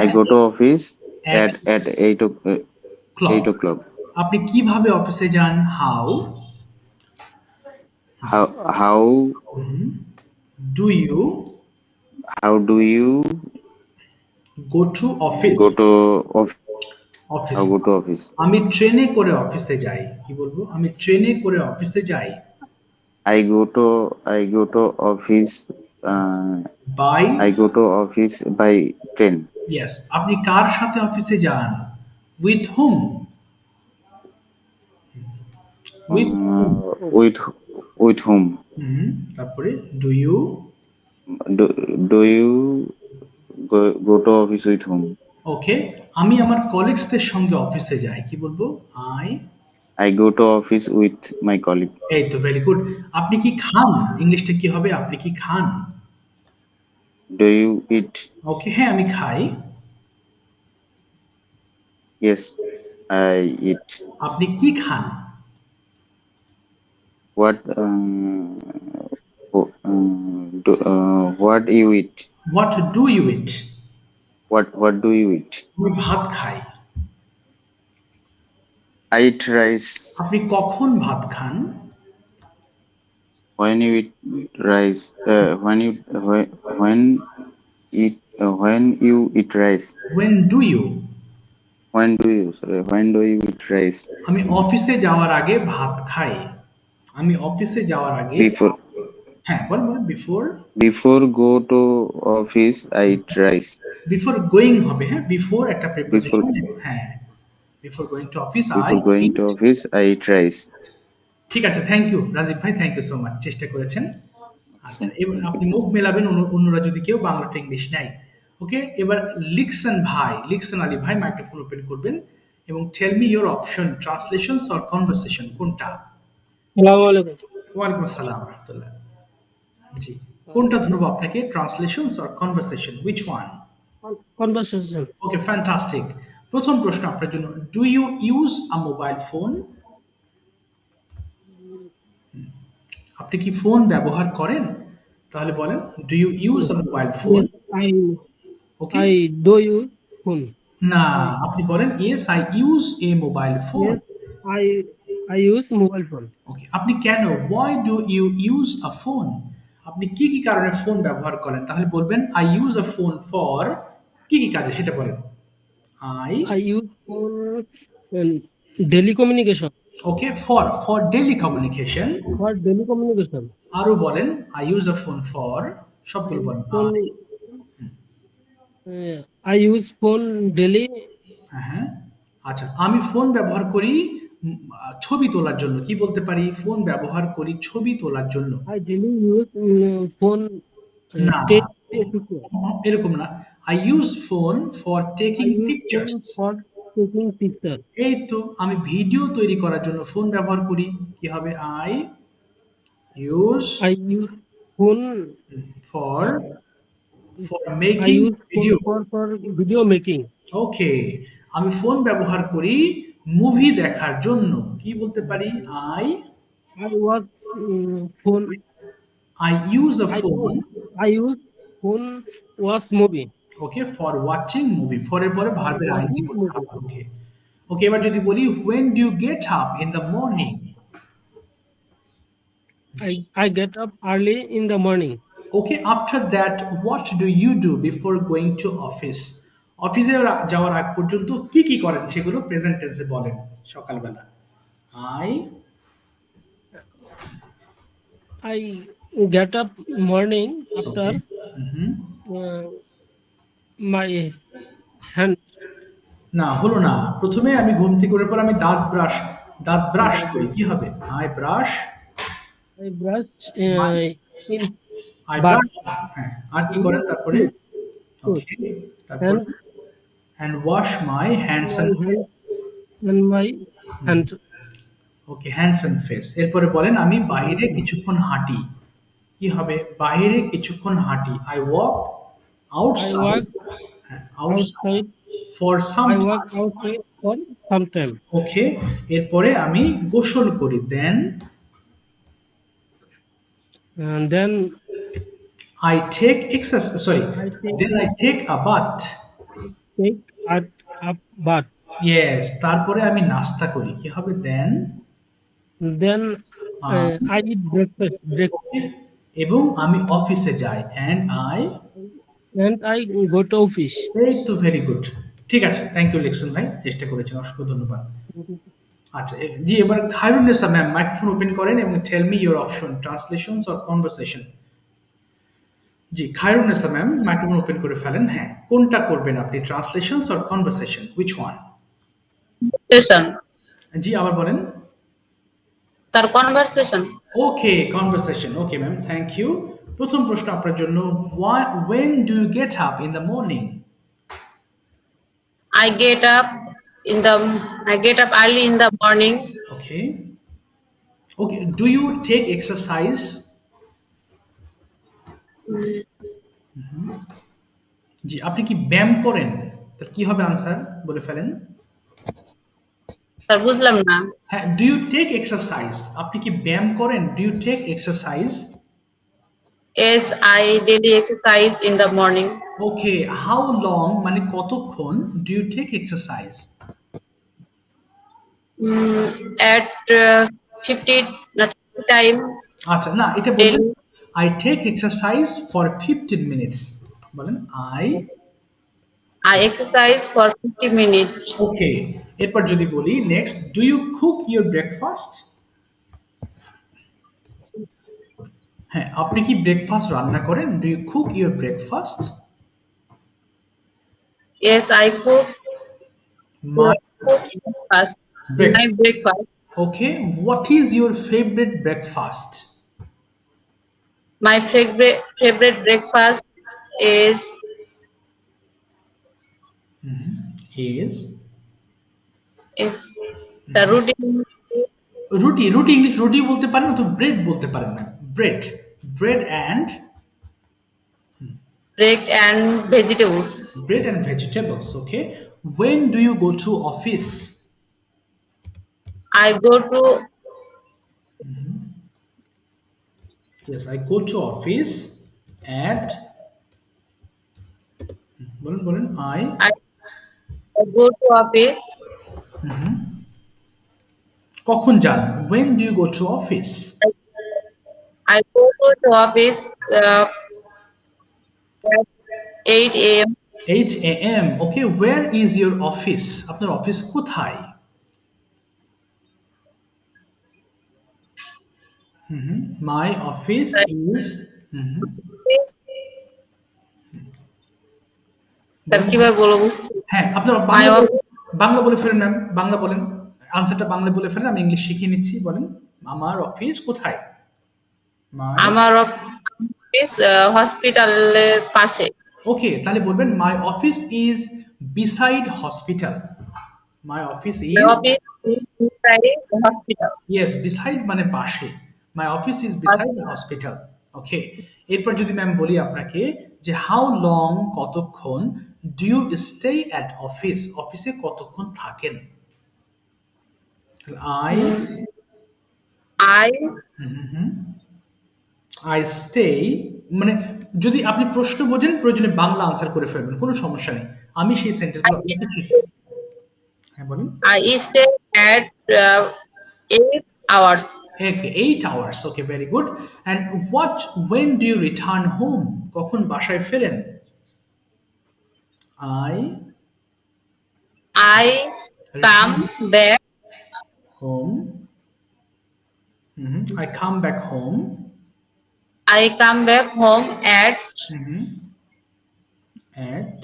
I go to office at 8 o'clock. আপনি কিভাবে অফিসে যান? How do you do you go to office. go to office. go to office? আমি ট্রেনে করে অফিসে যাই, কি বলবো? আমি ট্রেনে করে অফিসে যাই। I go to office by. I go to office by train. Yes. আপনি কার সাথে অফিসে যান? With whom. With whom? তারপরে do you Do you go to office with whom? Okay, আমি আমার কলিগসদের সঙ্গে অফিসে যাই, কি বলবো? I go to office with my colleague. এই তো, ভেরি গুড। আপনি কি খান, ইংলিশটা কি হবে? আপনি কি খান? Do you eat? ওকে, হ্যাঁ আমি খাই। Yes, I eat. আপনি কি খান? What what you eat? What do you eat. What do you eat? আমি ভাত খাই। I eat rice. আপনি কখন ভাত খান? When you eat rice. When you eat rice. when do you When do you eat rice? আমি অফিসে যাওয়ার আগে ভাত খাই। আমি অফিসে যাওয়ার আগে Before হ্যাঁ বলেন বলেন। before go to office I eat rice. Before going হবে। হ্যাঁ, বিফোর একটা প্রিপোজিশন। হ্যাঁ, before going to office Before going to office I eat rice. ঠিক আছে, থ্যাংক ইউ রাজীব ভাই, থ্যাংক ইউ সো মাচ, চেষ্টা করেছেন। আচ্ছা এবার আপনি মুখ মেলাবেন, অন্যরা যদি কেউ বাংলাটা ইংলিশ নেয়। ওকে, এবার লিকসন ভাই, লিকসন আলী ভাই মাইক্রোফোন ওপেন করবেন এবং tell me your option, translations or conversation, কোনটা? আসসালামু আলাইকুম। ওয়ালাইকুম আসসালাম ওয়া রাহমাতুল্লাহ। জি, কোনটা ধরবো আপনাকে, translations or conversation, which one? Conversation. Okay, fantastic. প্রথম প্রশ্ন আপনার জন্য, do you use a mobile phone? আপনি কি ফোন ব্যবহার করেন? তাহলে বলেন do you use a mobile phone. Okay, I do you phone. না, আপনি বলেন yes I use a mobile phone. I use mobile phone. Okay, আপনি কেন, why do you use a phone? আপনি কি কি কারণে ফোন ব্যবহার করেন? তাহলে বলবেন I use a phone for, কি কি কাজে সেটা বলেন। I use for daily communication. Okay, for daily communication. For daily communication. আরো বলেন I use a phone for, সবগুলো বলেন। I use phone daily. হ্যাঁ, আচ্ছা আমি ফোন ব্যবহার করি ছবি তোলার জন্য, কি বলতে পারি? ফোন ব্যবহার করি ছবি তোলার জন্য। I daily use phone. না, এরকম না। I use phone for taking pictures. For taking picture. এই তো, আমি ভিডিও তৈরি করার জন্য ফোন ব্যবহার করি, কি হবে? I use phone for I making use video. for video making. ওকে, আমি ফোন ব্যবহার করি মুভি দেখার জন্য কি বলতে পারি? I I was phone. Use a I phone. I use phone watch movie. Okay, for watching movie, for এর পরে ভার্বের আইএনজি Watching করতে movie. হবে। ওকে ওকে, এবার যদি বলি when do you get up in the morning? I get up early in the morning. Okay, after that what do you do before going to office? অফিসে যাওয়ার আগ পর্যন্ত কি কি করেন সেগুলো প্রেজেন্ট টেন্সে বলেন সকালবেলা। I I get up morning after uh, my hand. না, হলো না। প্রথমে আমি ঘুম থেকে ওঠার পর আমি দাঁত ব্রাশ করি, কি হবে? I brush I brush in I bath brush. হ্যাঁ, আর কি করেন তারপরে? ওকে, তারপর and and wash my hands and my hand. Okay, hands and face. এরপরে বলেন আমি বাইরে কিছুক্ষণ হাঁটি, কি হবে? বাইরে কিছুক্ষণ হাঁটি। I walk I outside. walk outside. For some I walk outside for some time. Okay, এরপরে আমি গোসল করি। Then And then I take exercise, sorry, I take then I take a bath. a bath. Yes, তারপরে আমি নাস্তা করি, কি হবে? দেন Then I eat breakfast. এবং আমি অফিসে যাই। and I go to office. এই তো, ভেরি গুড। ঠিক আছে, থ্যাংক ইউ লিখছেন ভাই, চেষ্টা করেছেন, অসংখ্য ধন্যবাদ। আচ্ছা জি, এবার খায়রুন্নেসা ম্যাম মাইক্রোফোন ওপেন করেন এবং tell me your option, translations or conversation. জি, খায়রুন্নেসা ম্যাম মাইক্রোফোন ওপেন করে ফেলেন। হ্যাঁ, কোনটা করবেন আপনি, translations or conversation, which one? Conversation. জি, আবার বলেন। Sir, conversation. ওকে, conversation. Okay ma'am, thank you. প্রথম প্রশ্ন আপনার জন্য, when do you get up in the morning? I get up early in the morning. Okay. Okay, do you take exercise? জি, আপনি কি ব্যায়াম করেন? তার কি হবে আনসার বলে ফেলেন। Sir, বুঝলাম না। হ্যাঁ, do you take exercise? আপনি কি ব্যায়াম করেন? Do you take exercise? Yes, I daily exercise in the morning. Okay, how long মানে কতক্ষণ do you take exercise? At 50 time আচ্ছা, না, এটা বলবেন daily. I take exercise for 15 minutes। বলেন I exercise for 50 minutes. ওকে, এরপর যদি বলি next, do you cook your breakfast? হ্যাঁ, আপনি কি ব্রেকফাস্ট রান্না করেন? Do you cook your breakfast? Yes, I cook My breakfast. break- My breakfast. Okay, what is your favorite breakfast? My favorite breakfast is Is the routine. রুটি। রুটি English রুটি বলতে পারেন না তো, ব্রেড বলতে পারেন না। Bread and Bread and vegetables. bread and vegetables. Okay, when do you go to office? I go to Yes, I go to office at বলেন I go to office কখন যান? When do you go to office? I go to the office at 8 a.m. 8 a.m. Okay, where is your office? আপনার office কোথায়? My office is sir কিভাবে বলবো বুঝছি। হ্যাঁ, আপনার বাংলা বলে ফেলেন ম্যাম, বাংলা বলেন, আনসারটা বাংলা বলে ফেলেন, আমি ইংলিশ শিখিয়ে নিচ্ছি। বলেন আমার অফিস কোথায়? আমার অফিস হসপিটালের পাশে। ওকে, তাহলে বলবেন my office is beside hospital. My office is hospital. Yes, beside মানে পাশে। My office is beside hospital. Okay, এরপর যদি ম্যাম বলি আপনাকে যে হাউ লং কতক্ষণ do you stay at office, অফিসে কতক্ষণ থাকেন? I I I stay, মানে যদি আপনি প্রশ্ন বোঝেন প্রয়োজনে বাংলা আনসার করে ফেলবেন, কোনো সমস্যা নেই। আমি সেই সেন্টেন্সগুলো আপনাকে হ্যাঁ বলুন। I stay at 8 hours. Okay, 8 hours. Okay, very good. And when do you return home? কখন বাসায় ফেরেন? I come back home. I come back home. I come back home at At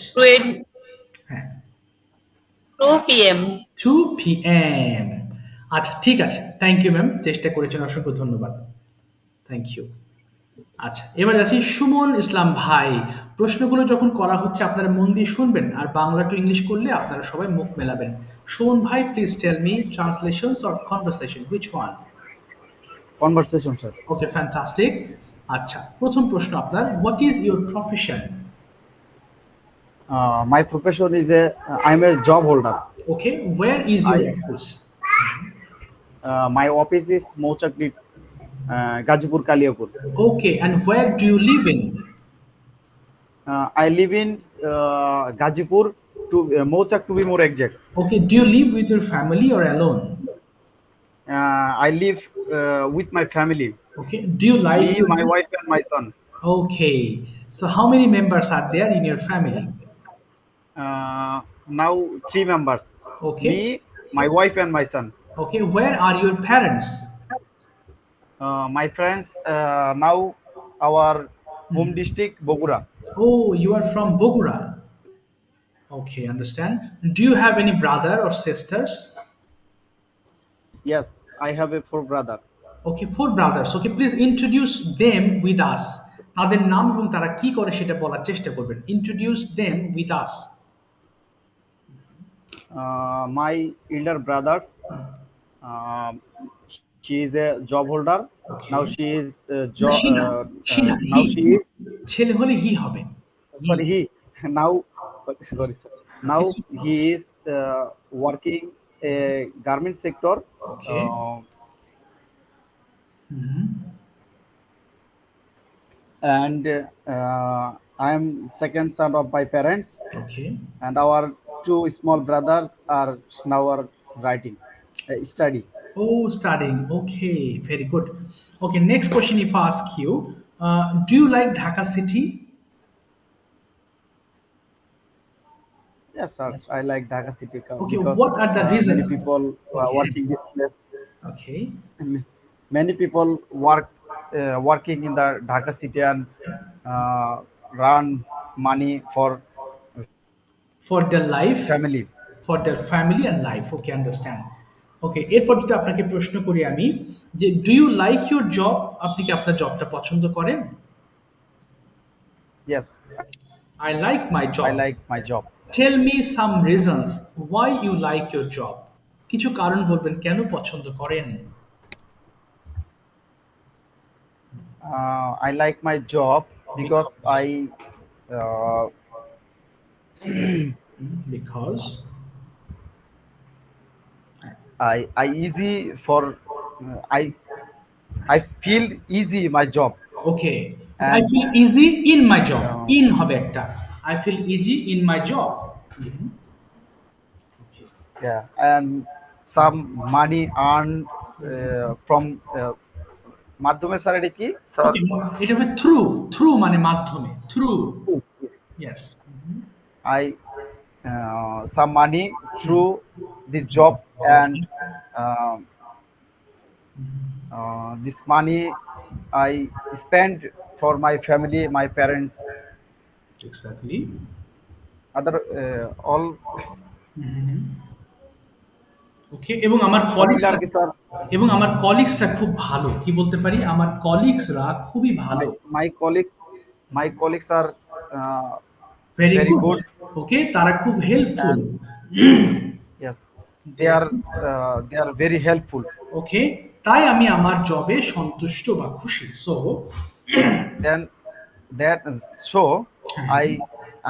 2 p.m. 2 p.m. আচ্ছা ঠিক আছে, thank you ma'am, চেষ্টা করেছেন, অসংখ্য ধন্যবাদ, থ্যাংক ইউ। আচ্ছা এবার আছি সুমন ইসলাম ভাই। প্রশ্নগুলো যখন করা হচ্ছে আপনারা মন দিয়ে শুনবেন, আর বাংলা টু ইংলিশ করলে আপনারা সবাই মুখ মেলাবেন। সুমন ভাই, please tell me translations or conversation, which one? Conversation sir. Okay, fantastic. আচ্ছা প্রথম প্রশ্ন আপনার, what is your profession? My profession is I'm a job holder. Okay, where is your office? My office is Mauchakli, Gajipur, Kaliapur. Okay, and where do you live in? I live in Gajipur, to Mauchak to be more exact. Okay, do you live with your family or alone? I live with my family. Okay, do you like me, my wife and my son. Okay, so how many members are there in your family? Now 3 members. Okay, me, my wife and my son. Okay, where are your parents? My friends, now our home district Bogura. Oh, you are from Bogura. Okay, understand. Do you have any brother or sisters? Yes, I have a 4 brother. Okay, 4 brothers. Okay, please introduce them with us. তাদের নাম এবং তারা কি করে সেটা বলার চেষ্টা করবেন। Introduce them with us. My elder brothers, she is a job holder. Okay. Now she is now she is ছেলে হলে হি হবে। Sorry, he now sorry. Now he is working a garment sector. Okay. And I am second son of my parents. Okay. And our 2 small brothers are now writing, study. Oh, studying. Okay, very good. Okay, next question if I ask you, do you like Dhaka city? Yes, sir. I like Dhaka city. Okay, because what are the reasons? Many people are working this place. Okay. Many people working in the Dhaka city and run money for their life, family. For their family and life. Okay, understand. Okay, এরপর যদি আপনাকে প্রশ্ন করি আমি যে do you like your job, আপনি কি আপনার জবটা পছন্দ করেন? Yes, I like my job. I like my job. Tell me some reasons why you like your job. কিছু কারণ বলবেন কেন পছন্দ করেন? I like my job because because I easy for I feel easy my job. Okay, I feel easy in my job. In হবে একটা, I feel easy in my job. Okay. Yeah, and some money earned from মাধ্যমে sir এটা কি sir? এটা হবে through মানে মাধ্যমে, through. Yes. I some money through this job, and this money I spend for my family, my parents. Exactly. Other all. ওকে, এবং আমার কলিগসরা খুব ভালো, কি বলতে পারি, আমার কলিগসরা খুবই ভালো। My colleagues are very good. Okay, তারা খুব helpful. Yes, they are very helpful. Okay, তাই আমি আমার জবে সন্তুষ্ট বা খুশি। So then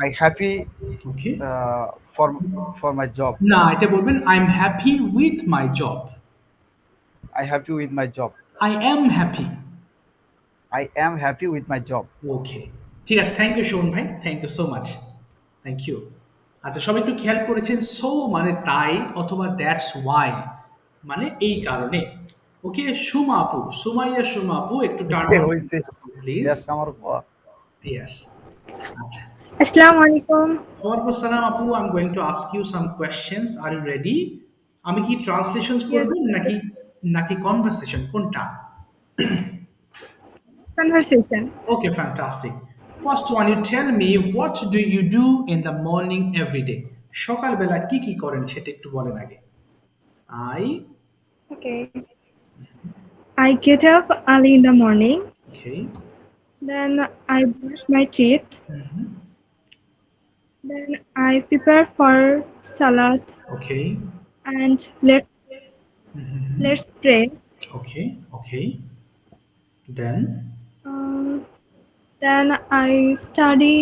I happy. Okay. For my job. না, এটা বলবেন I am happy with my job. I happy with my job. I am happy. I am happy with my job. ওকে, ঠিক আছে, থ্যাংক ইউ শোন ভাই, thank you so much, thank you. আচ্ছা, সবাই একটু খেয়াল করেছেন, সো মানে তাই, অথবা দ্যাটস ওয়াই মানে এই কারণে। ওকে, সুমা আপু, সুমা আপু একটু টার্ন প্লিজ। Yes, আমার ইয়েস। আচ্ছা, Assalamu alaikum. ওয়ালাইকুম আসসালাম আপু, I am going to ask you some questions, are you ready? আমি কি ট্রান্সলেশনস করবেন নাকি কনভারসেশন, কোনটা? Conversation. Okay, fantastic. First one, you tell me, what do you do in the morning every day? সকালবেলা কি কি করেন সেটা একটু বলেন আগে। Okay. I get up early in the morning. Okay. Then I brush my teeth. Mhm. Then I prepare for salad Okay. and Mhm. let's pray. Okay. Then Then I study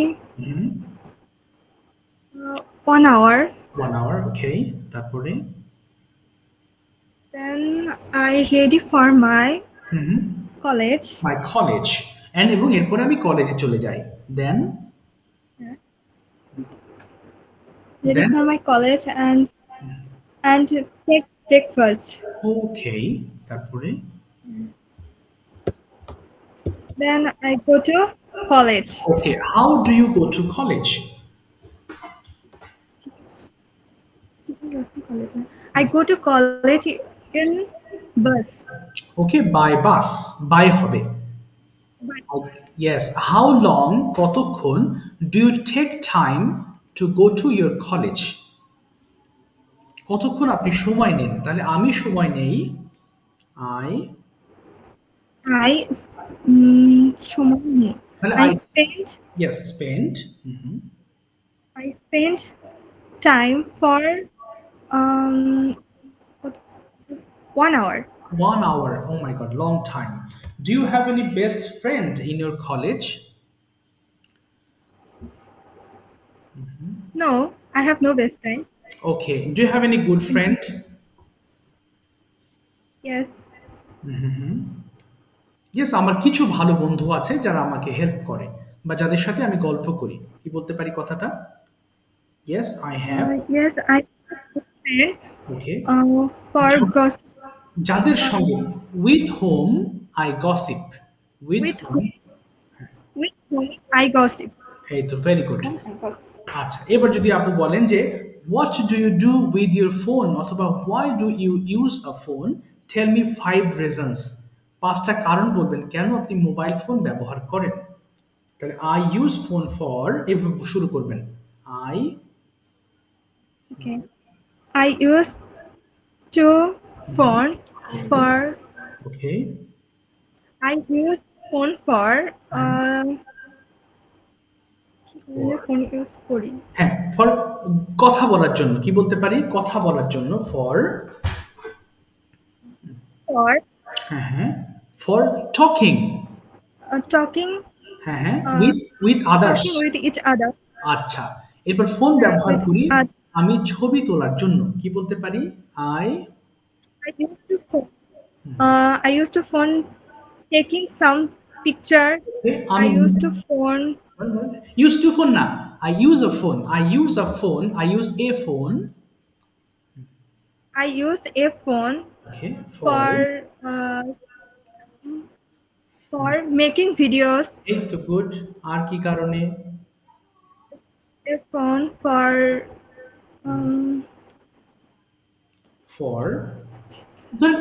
Mhm. 1 hour. 1 hour, okay. তারপরে Then I ready for my Mhm. college. My college. And এবং এরপরে আমি কলেজে চলে যাই। Then Ready for my college and take breakfast. Okay. তারপরে Then I go to college. Okay, how do you go to college? I go to college in bus. Okay, by bus. By হবে। Yes. How long, কতক্ষণ do you take time to go to your college? কতক্ষণ আপনি সময় নেন? তাহলে আমি সময় নেই I spend Yes, spend. I spend time for 1 hour. 1 hour. Oh my God, long time. Do you have any best friend in your college? No, I have no best friend. Okay. Do you have any good friend? Yes. Yes, আমার কিছু ভালো বন্ধু আছে যারা আমাকে help করে বা যাদের সাথে আমি গল্প করি। কি বলতে পারি কথাটা? Yes, I have. Yes, I have a friend. Okay. For gossip. যাদের সঙ্গে with whom I gossip. With whom I gossip. এই তো, ভেরি গুড। I gossip. আচ্ছা, এবার যদি আপনি বলেন যে what do you do with your phone অথবা why do you use a phone? Tell me 5 reasons. 5টা কারণ বলবেন কেন আপনি মোবাইল ফোন ব্যবহার করেন। তাহলে I use phone for, এভাবে শুরু করবেন। Okay. I use phone for. Okay. I use phone for phone use করি। হ্যাঁ, ফর কথা বলার জন্য। কি বলতে পারি? কথা বলার জন্য ফর হ্যাঁ ফর টকিং। টকিং হ্যাঁ with others. Talking with each other. আচ্ছা, এরপর ফোন ব্যবহার করি আমি ছবি তোলার জন্য। কি বলতে পারি? I used to phone taking some picture. I used to phone না, I use a phone. I use a phone. I use a phone. I use a phone Okay. for making videos. এই তো good. আর কি কারণে? A phone for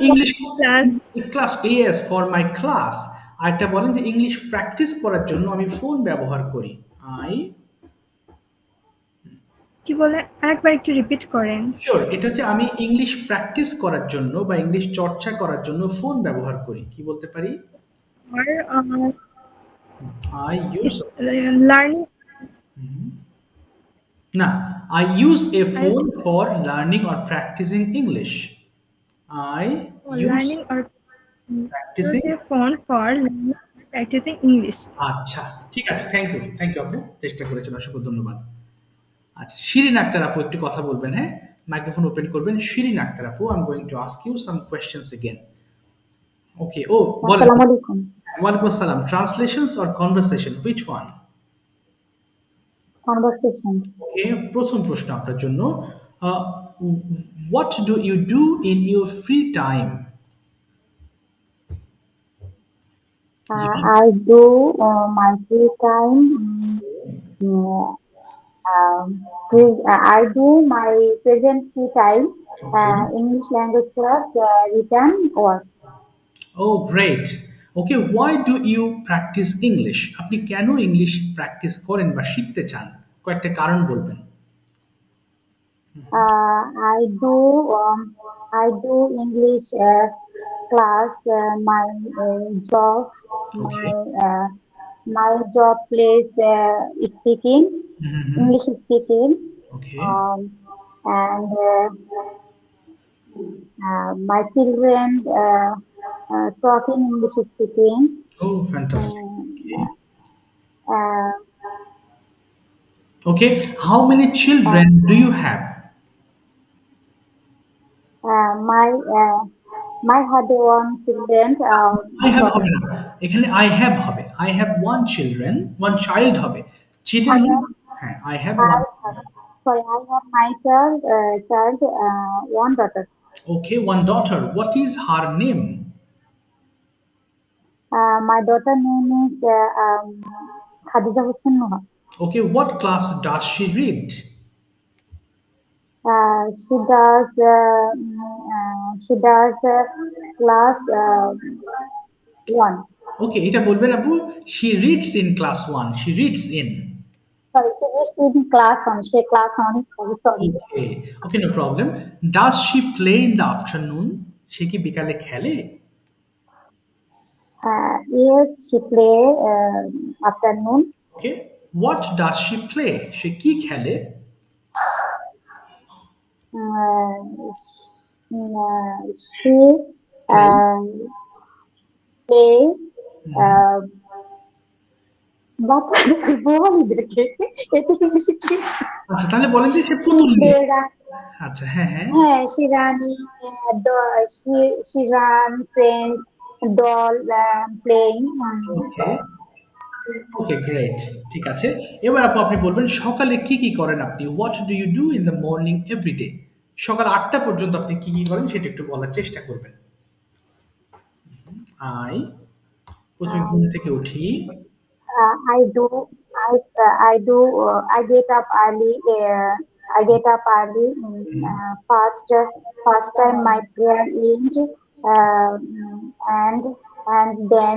English class. Yes, for my class. আরেকটা বলেন যে English practice করার জন্য আমি ফোন ব্যবহার করি। কি বলে, আরেকবার একটু রিপিট করেন। শিওর, এটা হচ্ছে আমি ইংলিশ প্র্যাকটিস করার জন্য বা ইংলিশ চর্চা করার জন্য ফোন ব্যবহার করি। কি বলতে পারি? I use learning. না, I use a phone for learning or practicing English. I learning or practicing a phone for learning or practicing English. আচ্ছা, ঠিক আছে, থ্যাংক ইউ আপু, চেষ্টা করেছেন, অসংখ্য ধন্যবাদ। আচ্ছা, শিরিন আক্তার আপু একটু কথা বলবেন। হ্যাঁ, মাইক্রোফোন ওপেন করবেন। শিরিন আক্তার আপু, I am going to ask you some questions again. Okay, ও বলেন। আসসালামু আলাইকুম। ওয়ালাইকুম আসসালাম। Translations or conversation, which one? Conversations. Okay, প্রথম প্রশ্ন আপনার জন্য, what do you do in your free time? I do my free time. I do my present free time. English language class, written was. Oh, great. Okay, why do you practice English? আপনি কেন English practice করেন বা শিখতে চান? কয়েকটা কারণ বলবেন। I do English class. My job. Okay. My job place speaking, English speaking. Okay. And my children talking English speaking. Oh, fantastic. Okay, how many children do you have? My had one children. I have হবে না, এখানে I have হবে। I have one child হবে। Children, হ্যাঁ, I have one. Sorry, I have my child, one daughter. Okay, one daughter. What is her name? My daughter name is Khadija Hussain Noha. Okay, what class does she read? She does class 1. Okay, এটা বলবেন আপু, she reads in class 1. She reads in. Sorry, she reads in class 1. She class 1. Sorry. Okay, no problem. Does she play in the afternoon? সে কি বিকালে খেলে? Yes, she play afternoon. Okay, what does she play? সে কি খেলে? She play but বলি দেখে এটা ইংলিশে কি? আচ্ছা, তাহলে বলেন যে সে পুতুল নিয়ে। আচ্ছা, হ্যাঁ হ্যাঁ। হ্যাঁ, she run friends doll playing. Okay, great. ঠিক আছে, এবার আপনি বলবেন সকালে কি কি করেন আপনি? What do you do in the morning every day? সকাল 8টা পর্যন্ত আপনি কি কি করেন সেটা একটু বলার চেষ্টা করবেন। প্রথমে ঘুম থেকে উঠি। I get up early. First time my prayer end, and then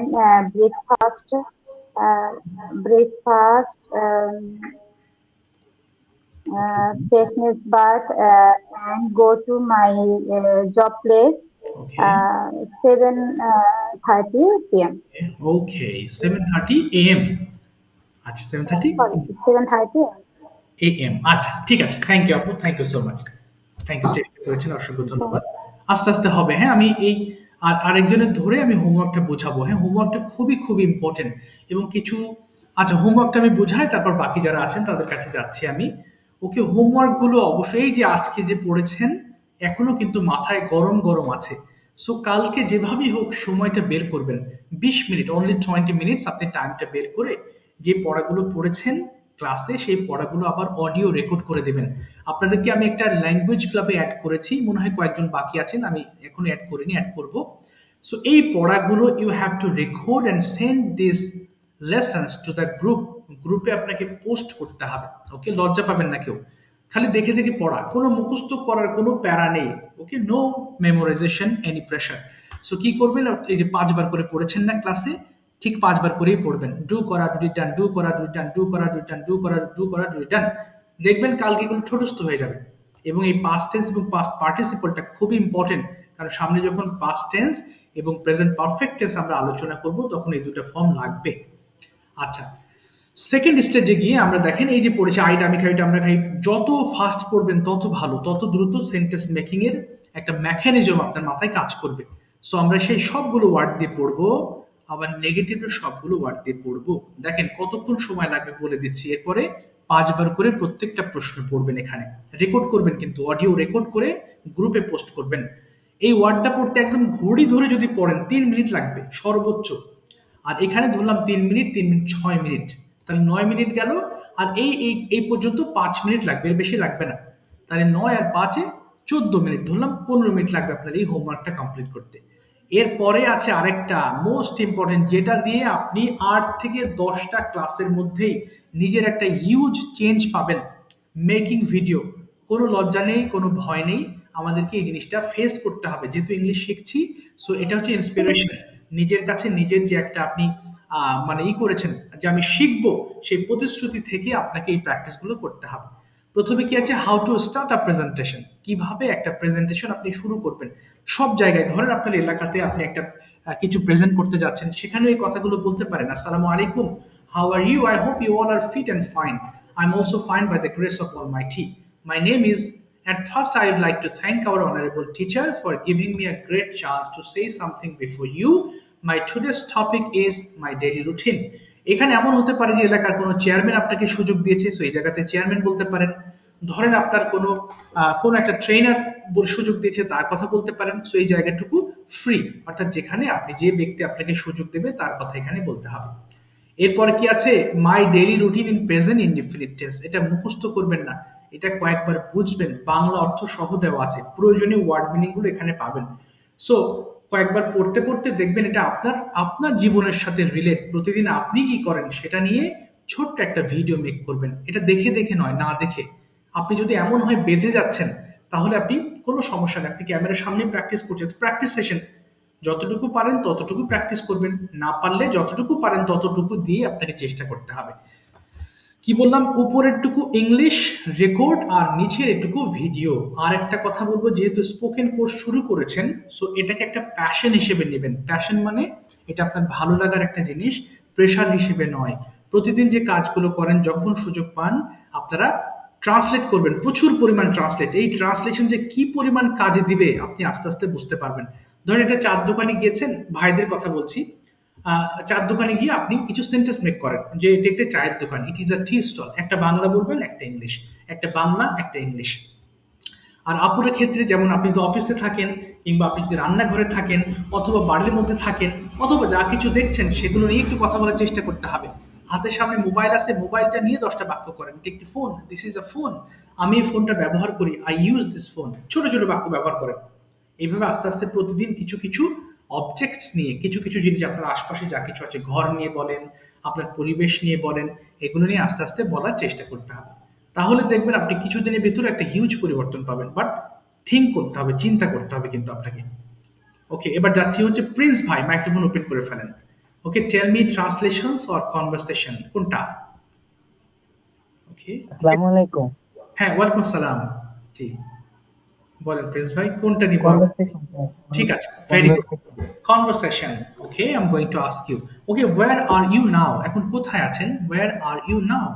breakfast. Freshness bath, and go to my job place. 7:30 p.m. Okay, 7:30 a.m. আচ্ছা, 7:30? Sorry, 7:30 a.m. আচ্ছা, ঠিক আছে। থ্যাংক ইউ আপু, thank you so much. Thank you, চেষ্টা করেছেন, অসংখ্য ধন্যবাদ। আস্তে আস্তে হবে। হ্যাঁ, আমি এই আরেকজনের ধরে আমি হোমওয়ার্কটা বোঝাবো। হ্যাঁ, হোমওয়ার্কটা খুবই খুবই ইম্পর্টেন্ট এবং কিছু, আচ্ছা, হোমওয়ার্কটা আমি বোঝাই, তারপর বাকি যারা আছেন তাদের কাছে যাচ্ছি আমি। ওকে, হোমওয়ার্কগুলো অবশ্যই এই যে আজকে যে পড়েছেন এখনো কিন্তু মাথায় গরম গরম আছে। সো কালকে যেভাবেই হোক সময়টা বের করবেন, 20 মিনিট, অনলি 20 মিনিটস আপনি টাইমটা বের করে যে পড়াগুলো পড়েছেন ক্লাসে সেই পড়াগুলো আবার অডিও রেকর্ড করে দেবেন। আপনাদেরকে আমি একটা ল্যাঙ্গুয়েজ ক্লাবে অ্যাড করেছি, মনে হয় কয়েকজন বাকি আছেন, আমি এখনো অ্যাড করিনি, অ্যাড করব। সো এই পড়াগুলো you have to record and send this lessons to the গ্রুপে আপনাকে পোস্ট করতে হবে। ওকে, লজ্জা পাবেন না কেউ, খালি দেখে দেখে পড়া, কোনো মুখস্থ করার কোনো প্যারা নেই। Okay, no memorisation, any pressure. So কি করবেন, এই যে 5 বার করে পড়েছেন না ক্লাসে, ঠিক 5 বার করেই পড়বেন। ডু করা, ডু রিটার্ন, ডু করা, ডু রিটার্ন, ডু করা, ডু রিটার্ন, ডু করা, ডু করা, ডু রিটার্ন। দেখবেন কালকে এগুলো ঠোঁটস্থ হয়ে যাবে। এবং এই পাস্ট টেন্স এবং পাস্ট পার্টিসিপলটা খুবই ইম্পর্টেন্ট, কারণ সামনে যখন পাস্ট টেন্স এবং প্রেজেন্ট পারফেক্ট টেন্স আমরা আলোচনা করব তখন এই দুটো ফর্ম লাগবে। আচ্ছা, সেকেন্ড স্টেজে গিয়ে আমরা দেখেন এই যে পড়েছি আইটা আমি খাই, আমরা খাই, যত ফাস্ট পড়বেন তত ভালো, তত দ্রুত সেন্টেন্স মেকিং এর একটা মেকানিজম আপনার মাথায় কাজ করবে। সো আমরা সেই সবগুলো ওয়ার্ড দিয়ে পড়বো, আবার নেগেটিভের সবগুলো ওয়ার্ড দিয়ে পড়বো। দেখেন কতক্ষণ সময় লাগবে বলে দিচ্ছি। এরপরে 5 বার করে প্রত্যেকটা প্রশ্ন পড়বেন, এখানে রেকর্ড করবেন, কিন্তু অডিও রেকর্ড করে গ্রুপে পোস্ট করবেন। এই ওয়ার্ডটা পড়তে একদম ঘড়ি ধরে যদি পড়েন 3 মিনিট লাগবে সর্বোচ্চ। আর এখানে ধরলাম 3 মিনিট 3 মিনিট 6 মিনিট, তাহলে 9 মিনিট গেল। আর এই পর্যন্ত 5 মিনিট লাগবে, এর বেশি লাগবে না। তাহলে 9 আর 5-এ 14 মিনিট, ধরলাম 15 মিনিট লাগবে আপনার এই হোমওয়ার্কটা কমপ্লিট করতে। এরপরে আছে আরেকটা মোস্ট ইম্পর্টেন্ট, যেটা দিয়ে আপনি 8 থেকে 10টা ক্লাসের মধ্যেই নিজের একটা হিউজ চেঞ্জ পাবেন। Making video. কোনো লজ্জা নেই, কোনো ভয় নেই, আমাদেরকে এই জিনিসটা ফেস করতে হবে। যেহেতু ইংলিশ শিখছি, সো এটা হচ্ছে ইন্সপিরেশন। নিজের কাছে নিজের যে একটা আপনি মানে করেছেন যে আমি শিখবো, সেই প্রতিশ্রুতি থেকে আপনাকে এই প্র্যাকটিসগুলো করতে হবে। প্রথমে কি আছে, how to start a presentation, কিভাবে একটা প্রেজেন্টেশন আপনি শুরু করবেন। সব জায়গায় ধরেন আপনার এলাকাতে আপনি একটা কিছু প্রেজেন্ট করতে যাচ্ছেন, সেখানে এই কথাগুলো বলতে পারেন। আসসালামু আলাইকুম, how are you, I hope you all are fit and fine, I am also fine by the grace of almighty, my name is, at first I would like to thank our honorable teacher for giving me a great chance to say something before you. My today's topic is my daily routine. এখানে এমন হতে পারে যে এলাকার কোনো chairman আপনাকে সুযোগ দিয়েছে, সো এই জায়গাতে চেয়ারম্যান বলতে পারেন। ধরেন আপনার কোনো একটা ট্রেনার সুযোগ দিয়েছে, তার কথা বলতে পারেন। সো এই জায়গাটুকু ফ্রি, অর্থাৎ যেখানে আপনি যে ব্যক্তি আপনাকে সুযোগ দেবে তার কথা এখানে বলতে হবে। এরপরে কি আছে, my daily routine in present indefinite tense. এটা মুখস্থ করবেন না, এটা কয়েকবার বুঝবেন, বাংলা অর্থ সহ দেওয়া আছে, প্রয়োজনীয় ওয়ার্ড মিনিং গুলো এখানে পাবেন। সো কয়েকবার পড়তে পড়তে দেখবেন এটা আপনার জীবনের সাথে রিলেট। প্রতিদিন আপনি কি করেন সেটা নিয়ে ছোট্ট একটা ভিডিও মেক করবেন। এটা দেখে দেখে নয়, না দেখে। আপনি যদি এমন হয় বেঁধে যাচ্ছেন, তাহলে আপনি কোনো সমস্যা নেই, আপনি ক্যামেরার সামনে প্র্যাকটিস করছেন, প্র্যাকটিস সেশন। যতটুকু পারেন ততটুকু প্র্যাকটিস করবেন, না পারলে যতটুকু পারেন ততটুকু দিয়ে আপনাকে চেষ্টা করতে হবে। কি বললাম, উপরেরটুকু ইংলিশ রেকর্ড আর নিচের এটুকু ভিডিও। আর একটা কথা বলবো, যেহেতু স্পোকেন কোর্স শুরু করেছেন, সো এটাকে একটা প্যাশন হিসেবে নেবেন। প্যাশন মানে এটা আপনার ভালো লাগার একটা জিনিস, প্রেশার হিসেবে নয়। প্রতিদিন যে কাজগুলো করেন, যখন সুযোগ পান আপনারা ট্রান্সলেট করবেন, প্রচুর পরিমাণ ট্রান্সলেট। এই ট্রান্সলেশন যে কি পরিমাণ কাজে দিবে আপনি আস্তে আস্তে বুঝতে পারবেন। ধরেন একটা চার দোকানে গিয়েছেন, ভাইদের কথা বলছি, চার দোকানে গিয়ে আপনি কিছু সেন্টেন্স মেক করেন যে এটা একটা চায়ের দোকান, it is a tea stall. একটা বাংলা বলবেন, একটা ইংলিশ, একটা বাংলা, একটা ইংলিশ। আর আপুরের ক্ষেত্রে যেমন আপনি যদি অফিসে থাকেন, কিংবা আপনি যদি রান্নাঘরে থাকেন, অথবা বাড়ির মধ্যে থাকেন, অথবা যা কিছু দেখছেন সেগুলো নিয়ে একটু কথা বলার চেষ্টা করতে হবে। হাতের সামনে মোবাইল আছে, মোবাইলটা নিয়ে 10টা বাক্য করেন। এটা একটি phone, this is a phone, আমি এই ফোনটা ব্যবহার করি, আই ইউজ দিস ফোন। ছোট ছোট বাক্য ব্যবহার করেন। এইভাবে আস্তে আস্তে প্রতিদিন কিছু কিছু অবজেক্টস নিয়ে, কিছু কিছু জিনিস আপনার আশপাশে যা কিছু আছে, ঘর নিয়ে বলেন, আপনার পরিবেশ নিয়ে বলেন, এগুলো নিয়ে আস্তে আস্তে বলার চেষ্টা করতে হবে। তাহলে দেখবেন আপনি কিছুদিনের ভিতরে একটা হিউজ পরিবর্তন পাবেন। বাট থিঙ্ক করতে হবে, চিন্তা করতে হবে কিন্তু আপনাকে। ওকে, এবার যাচ্ছি হচ্ছে প্রিন্স ভাই, মাইক্রোফোন ওপেন করে ফেলেন। Okay, tell me translations or conversation, কোনটা? ওকে, আসসালামু আলাইকুম। হ্যাঁ, ওয়ালাইকুম আসসালাম। জি বলেন প্রিন্স ভাই, কোনটা নিব? ঠিক আছে, very good, conversation. Okay, I am going to ask you, okay, where are you now? এখন কোথায় আছেন? Where are you now?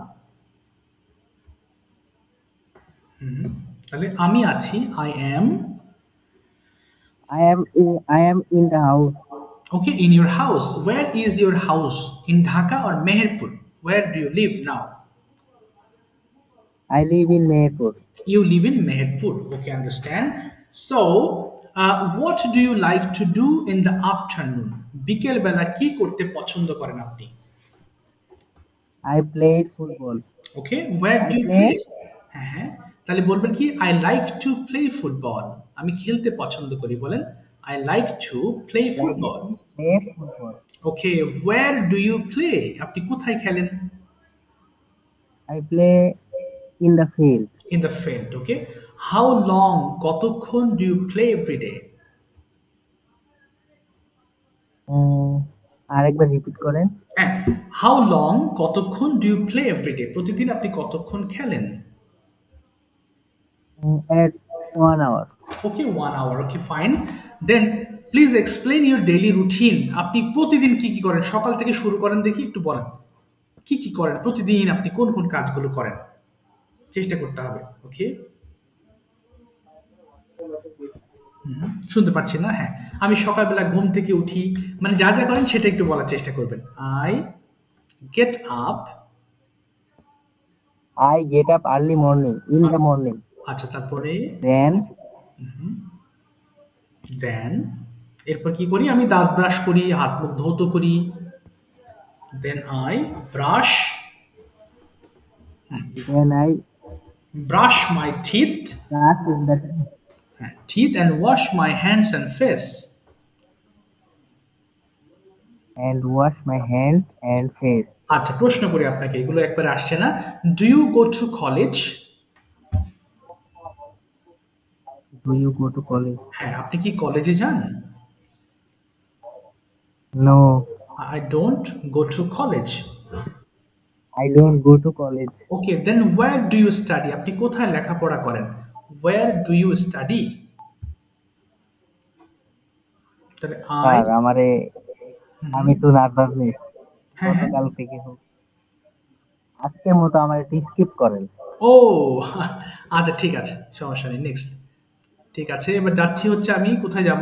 তাহলে আমি আছি, I am in the house. Okay, in your house. Where is your house? In Dhaka or Meherpur? Where do you live now? I live in Meherpur. You live in Meherpur. Okay, understand. So, what do you like to do in the afternoon? বিকেল বেলা কি করতে পছন্দ করেন আপনি? I play football. Okay, where do you play? হ্যাঁ, তাহলে বলবেন কি, I like to play football. আমি খেলতে পছন্দ করি, বলেন I like to play football. Okay, where do you play? আপনি কোথায় খেলেন? I play in the field. In the field, okay. How long, কতক্ষণ do you play every day? আরেকবার রিপিট করেন। How long, কতক্ষণ do you play every day? প্রতিদিন আপনি কতক্ষণ খেলেন? At 1 hour. Okay, 1 hour. Okay, fine. Then please explain your daily routine. আপনি প্রতিদিন কি কি করেন? সকাল থেকে শুরু করেন, দেখি একটু বলেন কি কি করেন প্রতিদিন, আপনি কোন কোন কাজগুলো করেন, চেষ্টা করতে হবে। ওকে, শুনতে পাচ্ছি না? হ্যাঁ, আমি সকালবেলা ঘুম থেকে উঠি, মানে যা যা করেন সেটা একটু বলার চেষ্টা করবেন। I get up early morning, in the morning. আচ্ছা, তারপরে? Then দেন এরপর কি করি? আমি দাঁত ব্রাশ করি, হাত মুখ ধৌত করি। Then I brush Then I brush my teeth brush in the and wash my hands and face. and wash my hands and face. আচ্ছা, প্রশ্ন করি আপনাকে, এগুলো একবারে আসছে না। Do you go to college? Do you go to college? হ্যাঁ, আপনি কি কলেজে যান? No, I don't go to college. I don't go to college. Okay, then where do you study? আপনি কোথায় লেখাপড়া করেন? Where do you study? তাহলে স্যার আমি তো নার্ভাস নেই হ্যাঁ হ্যাঁ গতকাল থেকে হোক আজকের মতো আমার একটু স্কিপ করেন। ও আচ্ছা, ঠিক আছে, সমস্যা নেই। নেক্সট, ঠিক আছে, এবার যাচ্ছি হচ্ছে আমি কোথায় যাব?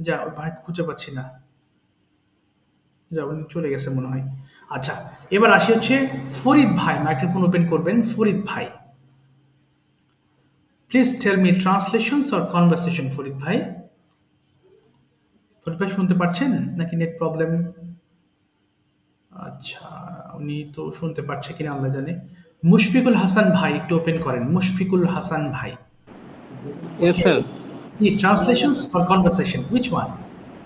যা ভাই খুঁজে পাচ্ছি না, যা উনি চলে গেছে মনে হয়। আচ্ছা, এবার আসি হচ্ছে ফরিদ ভাই, মাইক্রোফোন ওপেন করবেন। ফরিদ ভাই, please tell me translations or conversation. Farid ভাই, ফরিদ ভাই শুনতে পাচ্ছেন নাকি নেট প্রবলেম? আচ্ছা, উনি তো শুনতে পাচ্ছে কিনা আল্লাহ জানে। মুশফিকুল হাসান ভাই একটু ওপেন করেন। মুশফিকুল হাসান ভাই। Yes, sir. The translations or conversation? Which one?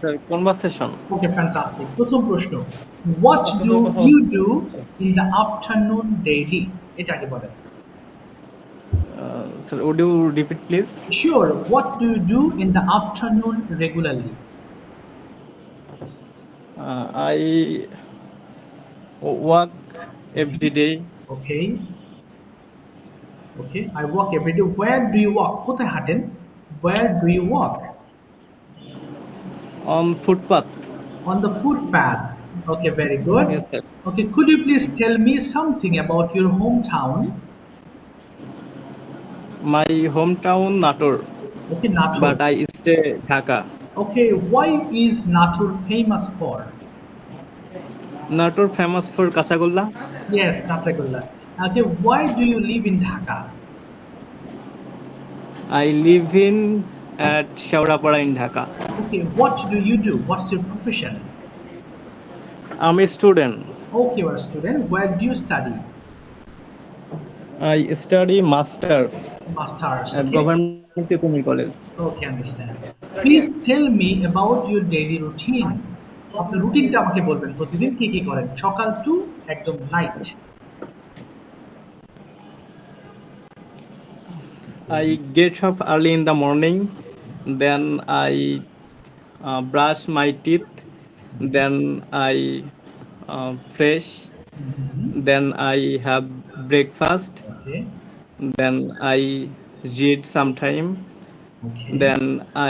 Sir, conversation. Okay, fantastic. প্রথম প্রশ্ন, what do you do in the afternoon daily? এটা আগে বলেন। Sir, would you repeat, please? Sure. What do you do in the afternoon regularly? I work every day. Okay. Okay, I walk every day. Where do you walk? কোথায় হাঁটেন? Where do you walk? On footpath. On the footpath. Okay, very good. Yes, sir. Okay, could you please tell me something about your hometown? My hometown, Natur. Okay, Natur. But I stay Dhaka. Okay, why is Natur famous for? Natur famous for Kasagolla. Yes, Kasagolla. Okay, why do you live in Dhaka? I live at Shaurapara in Dhaka. Okay, what do you do? What's your profession? I'm a student. Okay, you're a student. Where do you study? I study masters Masters. at Okay. Government Community College. Okay, understand. Please tell me about your daily routine. আপনার রুটিনটা আমাকে বলবেন, প্রতিদিন কি কি করেন সকাল two একদম night. I get up early in the morning, then I brush my teeth, then I fresh, then I have breakfast, Okay. then I read sometime, Okay. then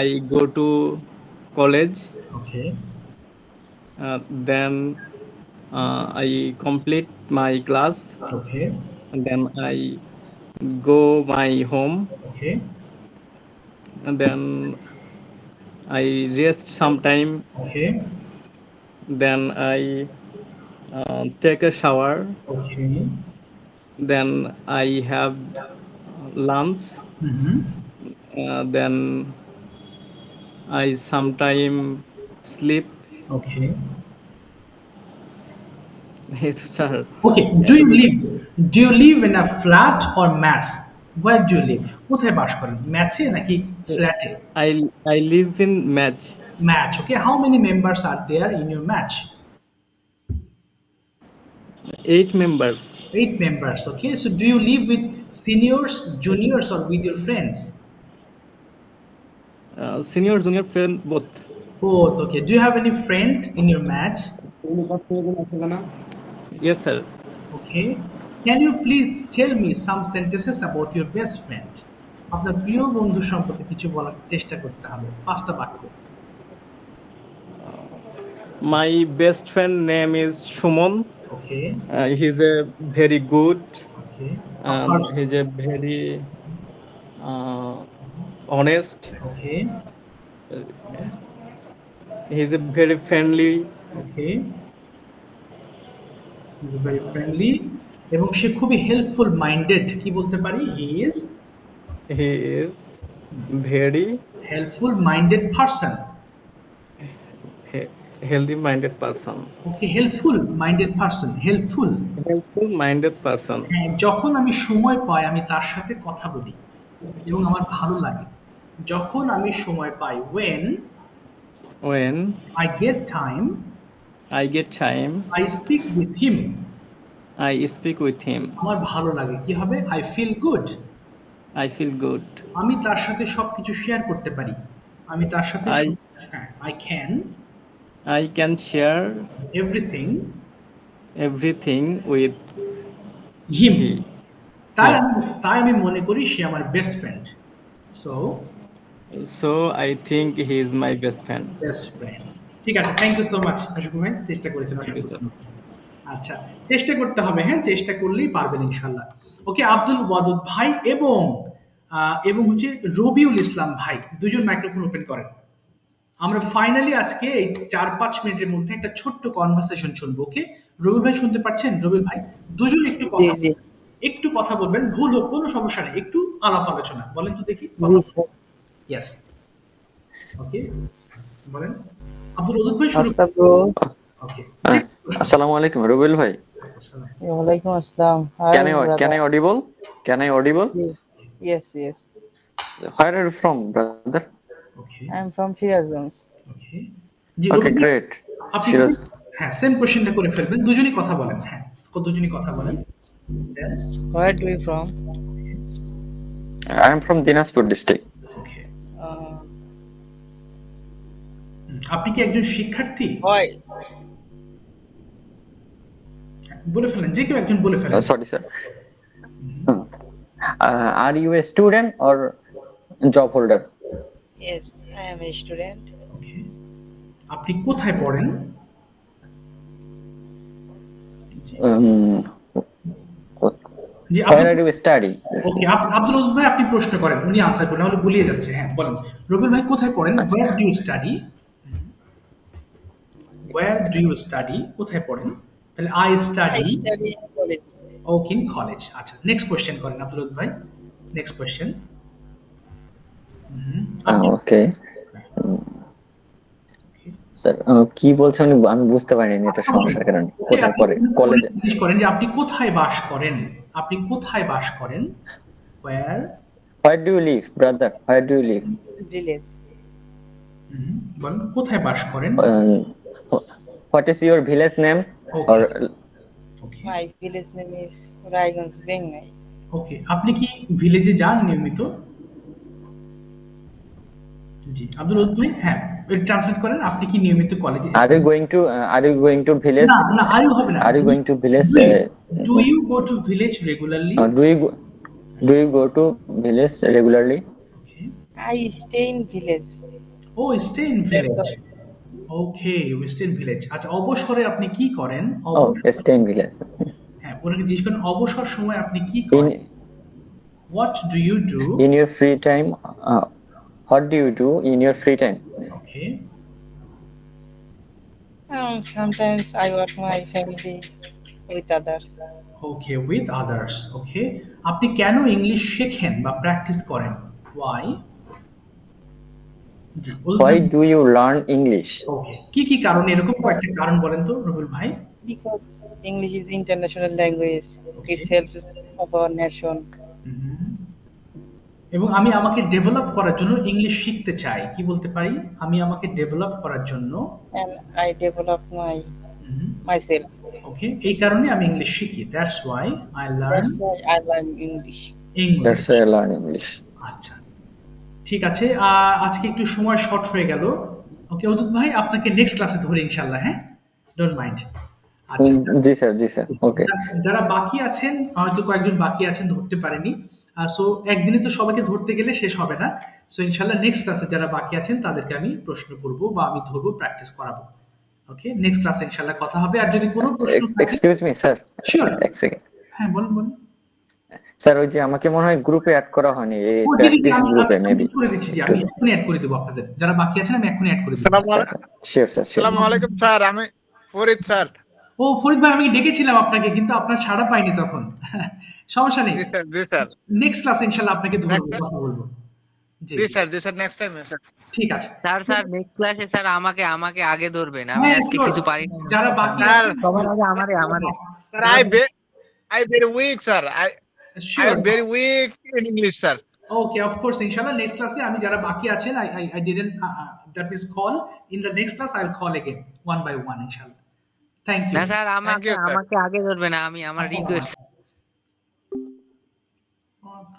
I go to college, Okay. then I complete my class, Okay. and then I go my home, Okay. and then I rest sometime, Okay. then I take a shower, Okay. then I have lunch, then I sometime sleep. Okay. Sir, Okay. Do you live in a flat or mass? Where do you live? কোথায় বাস করেন? ম্যাচে নাকি ফ্ল্যাটে? I live in match. Match. Okay. How many members are there in your match? 8 members. 8 members. Okay. So do you live with seniors, juniors, or with your friends? Senior, junior, friend, both. Both. Okay. Do you have any friend in your match? Yes, sir. Okay. Can you please tell me some sentences about your best friend? আপনার প্রিয় বন্ধু সম্পর্কে কিছু বলার চেষ্টা করতে হবে, 5টা বাক্য। My best friend name is Shumon. Okay. He's a very good. Okay. And he's a very honest. Okay. Honest. He's a very friendly. Okay. He's very friendly এবং সে খুবই হেল্পফুল মাইন্ডেড। কি বলতে পারি? He is very Helpful minded person. Healthy minded person. Okay, helpful minded person. Helpful. Helpful minded person. হ্যাঁ, যখন আমি সময় পাই আমি তার সাথে কথা বলি এবং আমার ভালো লাগে। যখন আমি সময় পাই, when I get time, I speak with him. আমার ভালো লাগে। কি হবে? I feel good. আমি তার সাথে সবকিছু শেয়ার করতে পারি। আমি তার সাথে I can share everything with him. he. তাই আমি মনে করি সে আমার best friend. So I think he is my best friend. ঠিক আছে, thank you so much Ashikur ভাই, চেষ্টা করেছেন। আচ্ছা, চেষ্টা করতে হবে, হ্যাঁ, চেষ্টা করলেই পারবেন ইনশাআল্লাহ। ওকে, আব্দুল ওয়াদুদ ভাই এবং হচ্ছে রবিউল ইসলাম ভাই, দুজন মাইক্রোফোন ওপেন করেন। আমরা ফাইনালি আজকে এই 4-5 মিনিটের মধ্যে একটা ছোট্ট কনভারসেশন শুনবো। ওকে, রবিউল ভাই শুনতে পাচ্ছেন? রবিউল ভাই, দুজন একটু কথা বলবেন, ভুল হোক কোনো সমস্যা নেই, একটু আলাপ আলোচনা বলেন তো দেখি। ইয়েস, ওকে, বলেন। আব্দুল ওয়াদুদ ভাই শুরু। ওকে, আসসালামু আলাইকুম রবিউল ভাই। ওয়ালাইকুম আসসালাম। Can I audible? Yes. Where are you from, brother? Okay. I'm from Shirazganj. Okay. Okay, great. আপনি হ্যাঁ সেম কোশ্চেনটা করে ফেলবেন, দুজনই কথা বলেন। হ্যাঁ, দুজনই কথা বলেন। Where do you from? I am from Dinajpur district. Okay. আপনি কি একজন শিক্ষার্থী? হয়। বলে ফেলেন, যে কেউ একজন বলে ফেলেন। Sorry sir. Are you a student or job holder? Yes, I am a student. Okay. আপনি কোথায় পড়েন? Where are you study? ওকে, আব্দুল ওয়াদুদ ভাই আপনি প্রশ্ন করেন, উনি আনসার করেন, নাহলে গুলিয়ে যাচ্ছে। হ্যাঁ বলেন, রবিউল ভাই কোথায় পড়েন? Where do you study? Where do you study? কোথায় পড়েন? তাহলে I study in college. Okay, in college. আচ্ছা, নেক্সট কোশ্চেন করেন আব্দুল ওয়াদুদ ভাই। Next question. ওকে স্যার, কি বলছেন আমি বুঝতে পারিনি, এটা সমস্যার কারণে। কোথায় পড়ে? কলেজে। জিজ্ঞেস করেন যে আপনি কোথায় বাস করেন? আপনি কোথায় বাস করেন? Where do you live, brother? Where do you live? Village. বলেন কোথায় বাস করেন? What is your village name? Okay. Okay. My village name is Raiganj, Bengal. ওকে, আপনি কি ভিলেজে যান নিয়মিত? জি, আব্দুল ওয়াদুদ ভাই, হ্যাঁ এটা ট্রান্সলেট করেন, আপনি কি নিয়মিত কলেজে? Are you going to village? না, are you হবে না। Are you going to village? Do you go to village regularly? Do you go to village regularly? Okay. I stay in village. Oh, stay in village. Okay, you stay in village. আচ্ছা, অবসরে আপনি কি করেন? Stay in village. হ্যাঁ, ওনাকে জিজ্ঞেস করেন অবসর সময় আপনি কি করেন? What do you do in your free time? What do you do in your free time? Okay. Sometimes I work my family with others. Okay, with others. Okay. আপনি কেন ইংলিশ শেখেন বা প্র্যাকটিস করেন? Why? Why do you learn English? Okay. কি কারণে, এরকম কয়েকটা কারণ বলেন তো রবিউল ভাই। Because English is international language. It helps of our nation. এবং আমি আমাকে ডেভেলপ করার জন্য ইংলিশ শিখতে চাই। কি বলতে পারি? আমি আমাকে ডেভেলপ করার জন্য and I develop myself. Okay, এই কারণে আমি ইংলিশ শিখি। That's why I learn English. That's why I learn English. আচ্ছা, ঠিক আছে, আজকে একটু সময় শর্ট হয়ে গেল। ওকে ওদুদ ভাই, আপনাকে নেক্সট ক্লাসে ধরে ইনশাআল্লাহ। হ্যাঁ, ডোন্ট মাইন্ড। আচ্ছা জি স্যার। ওকে, যারা বাকি আছেন, হয়তো কয়েকজন বাকি আছেন ধরতে পারেনি, সো একদিনে তো সবাইকে ধরতে গেলে শেষ হবে না। সো ইনশাআল্লাহ নেক্সট ক্লাসে যারা বাকি আছেন তাদেরকে আমি প্রশ্ন করব বা আমি ধরবো, প্র্যাকটিস করাবো। ওকে, নেক্সট ক্লাসে ইনশাআল্লাহ কথা হবে। আর যদি কোনো প্রশ্ন থাকে, এক্সকিউজ মি স্যার, শিওর, এক সেকেন্ড। হ্যাঁ বলুন। স্যার, ওই যে আমাকে মনে হয় গ্রুপে অ্যাড করা হয়নি, এই প্র্যাকটিস গ্রুপে মেবি করে দিচ্ছি। জি, আমি এখনই অ্যাড করে দেব আপনাদের যারা বাকি আছেন, আমি এখনই অ্যাড করে দেব। Sure sir. আসসালামু আলাইকুম স্যার, আমি ফরিদ স্যার। ও ফরিদ ভাই, আমি ডেকেছিলাম আপনাকে কিন্তু আপনার সাড়া পাইনি তখন। সমস্যা নেই জি স্যার। নেক্সট ক্লাসে ইনশাআল্লাহ আপনাকে ধরবো, কথা বলবো। জি Please sir, this is next time sir. ঠিক আছে স্যার স্যার নেক্সট ক্লাসে স্যার আমাকে আগে ধরবেন, আমি হ্যাঁ আজকে sure. কিছু পারি না। যারা বাকি Sir, আছে সবার আগে আমারে sir, I very weak sir. I sure. am very weak in English sir. Okay, of course, inshallah, next class আমি যারা বাকি আছেন I didn't that means call in the next class I'll call again one by one inshallah. Thank you. না sir আমাকে আগে ধরবেন, আমি আমার রিকোয়েস্ট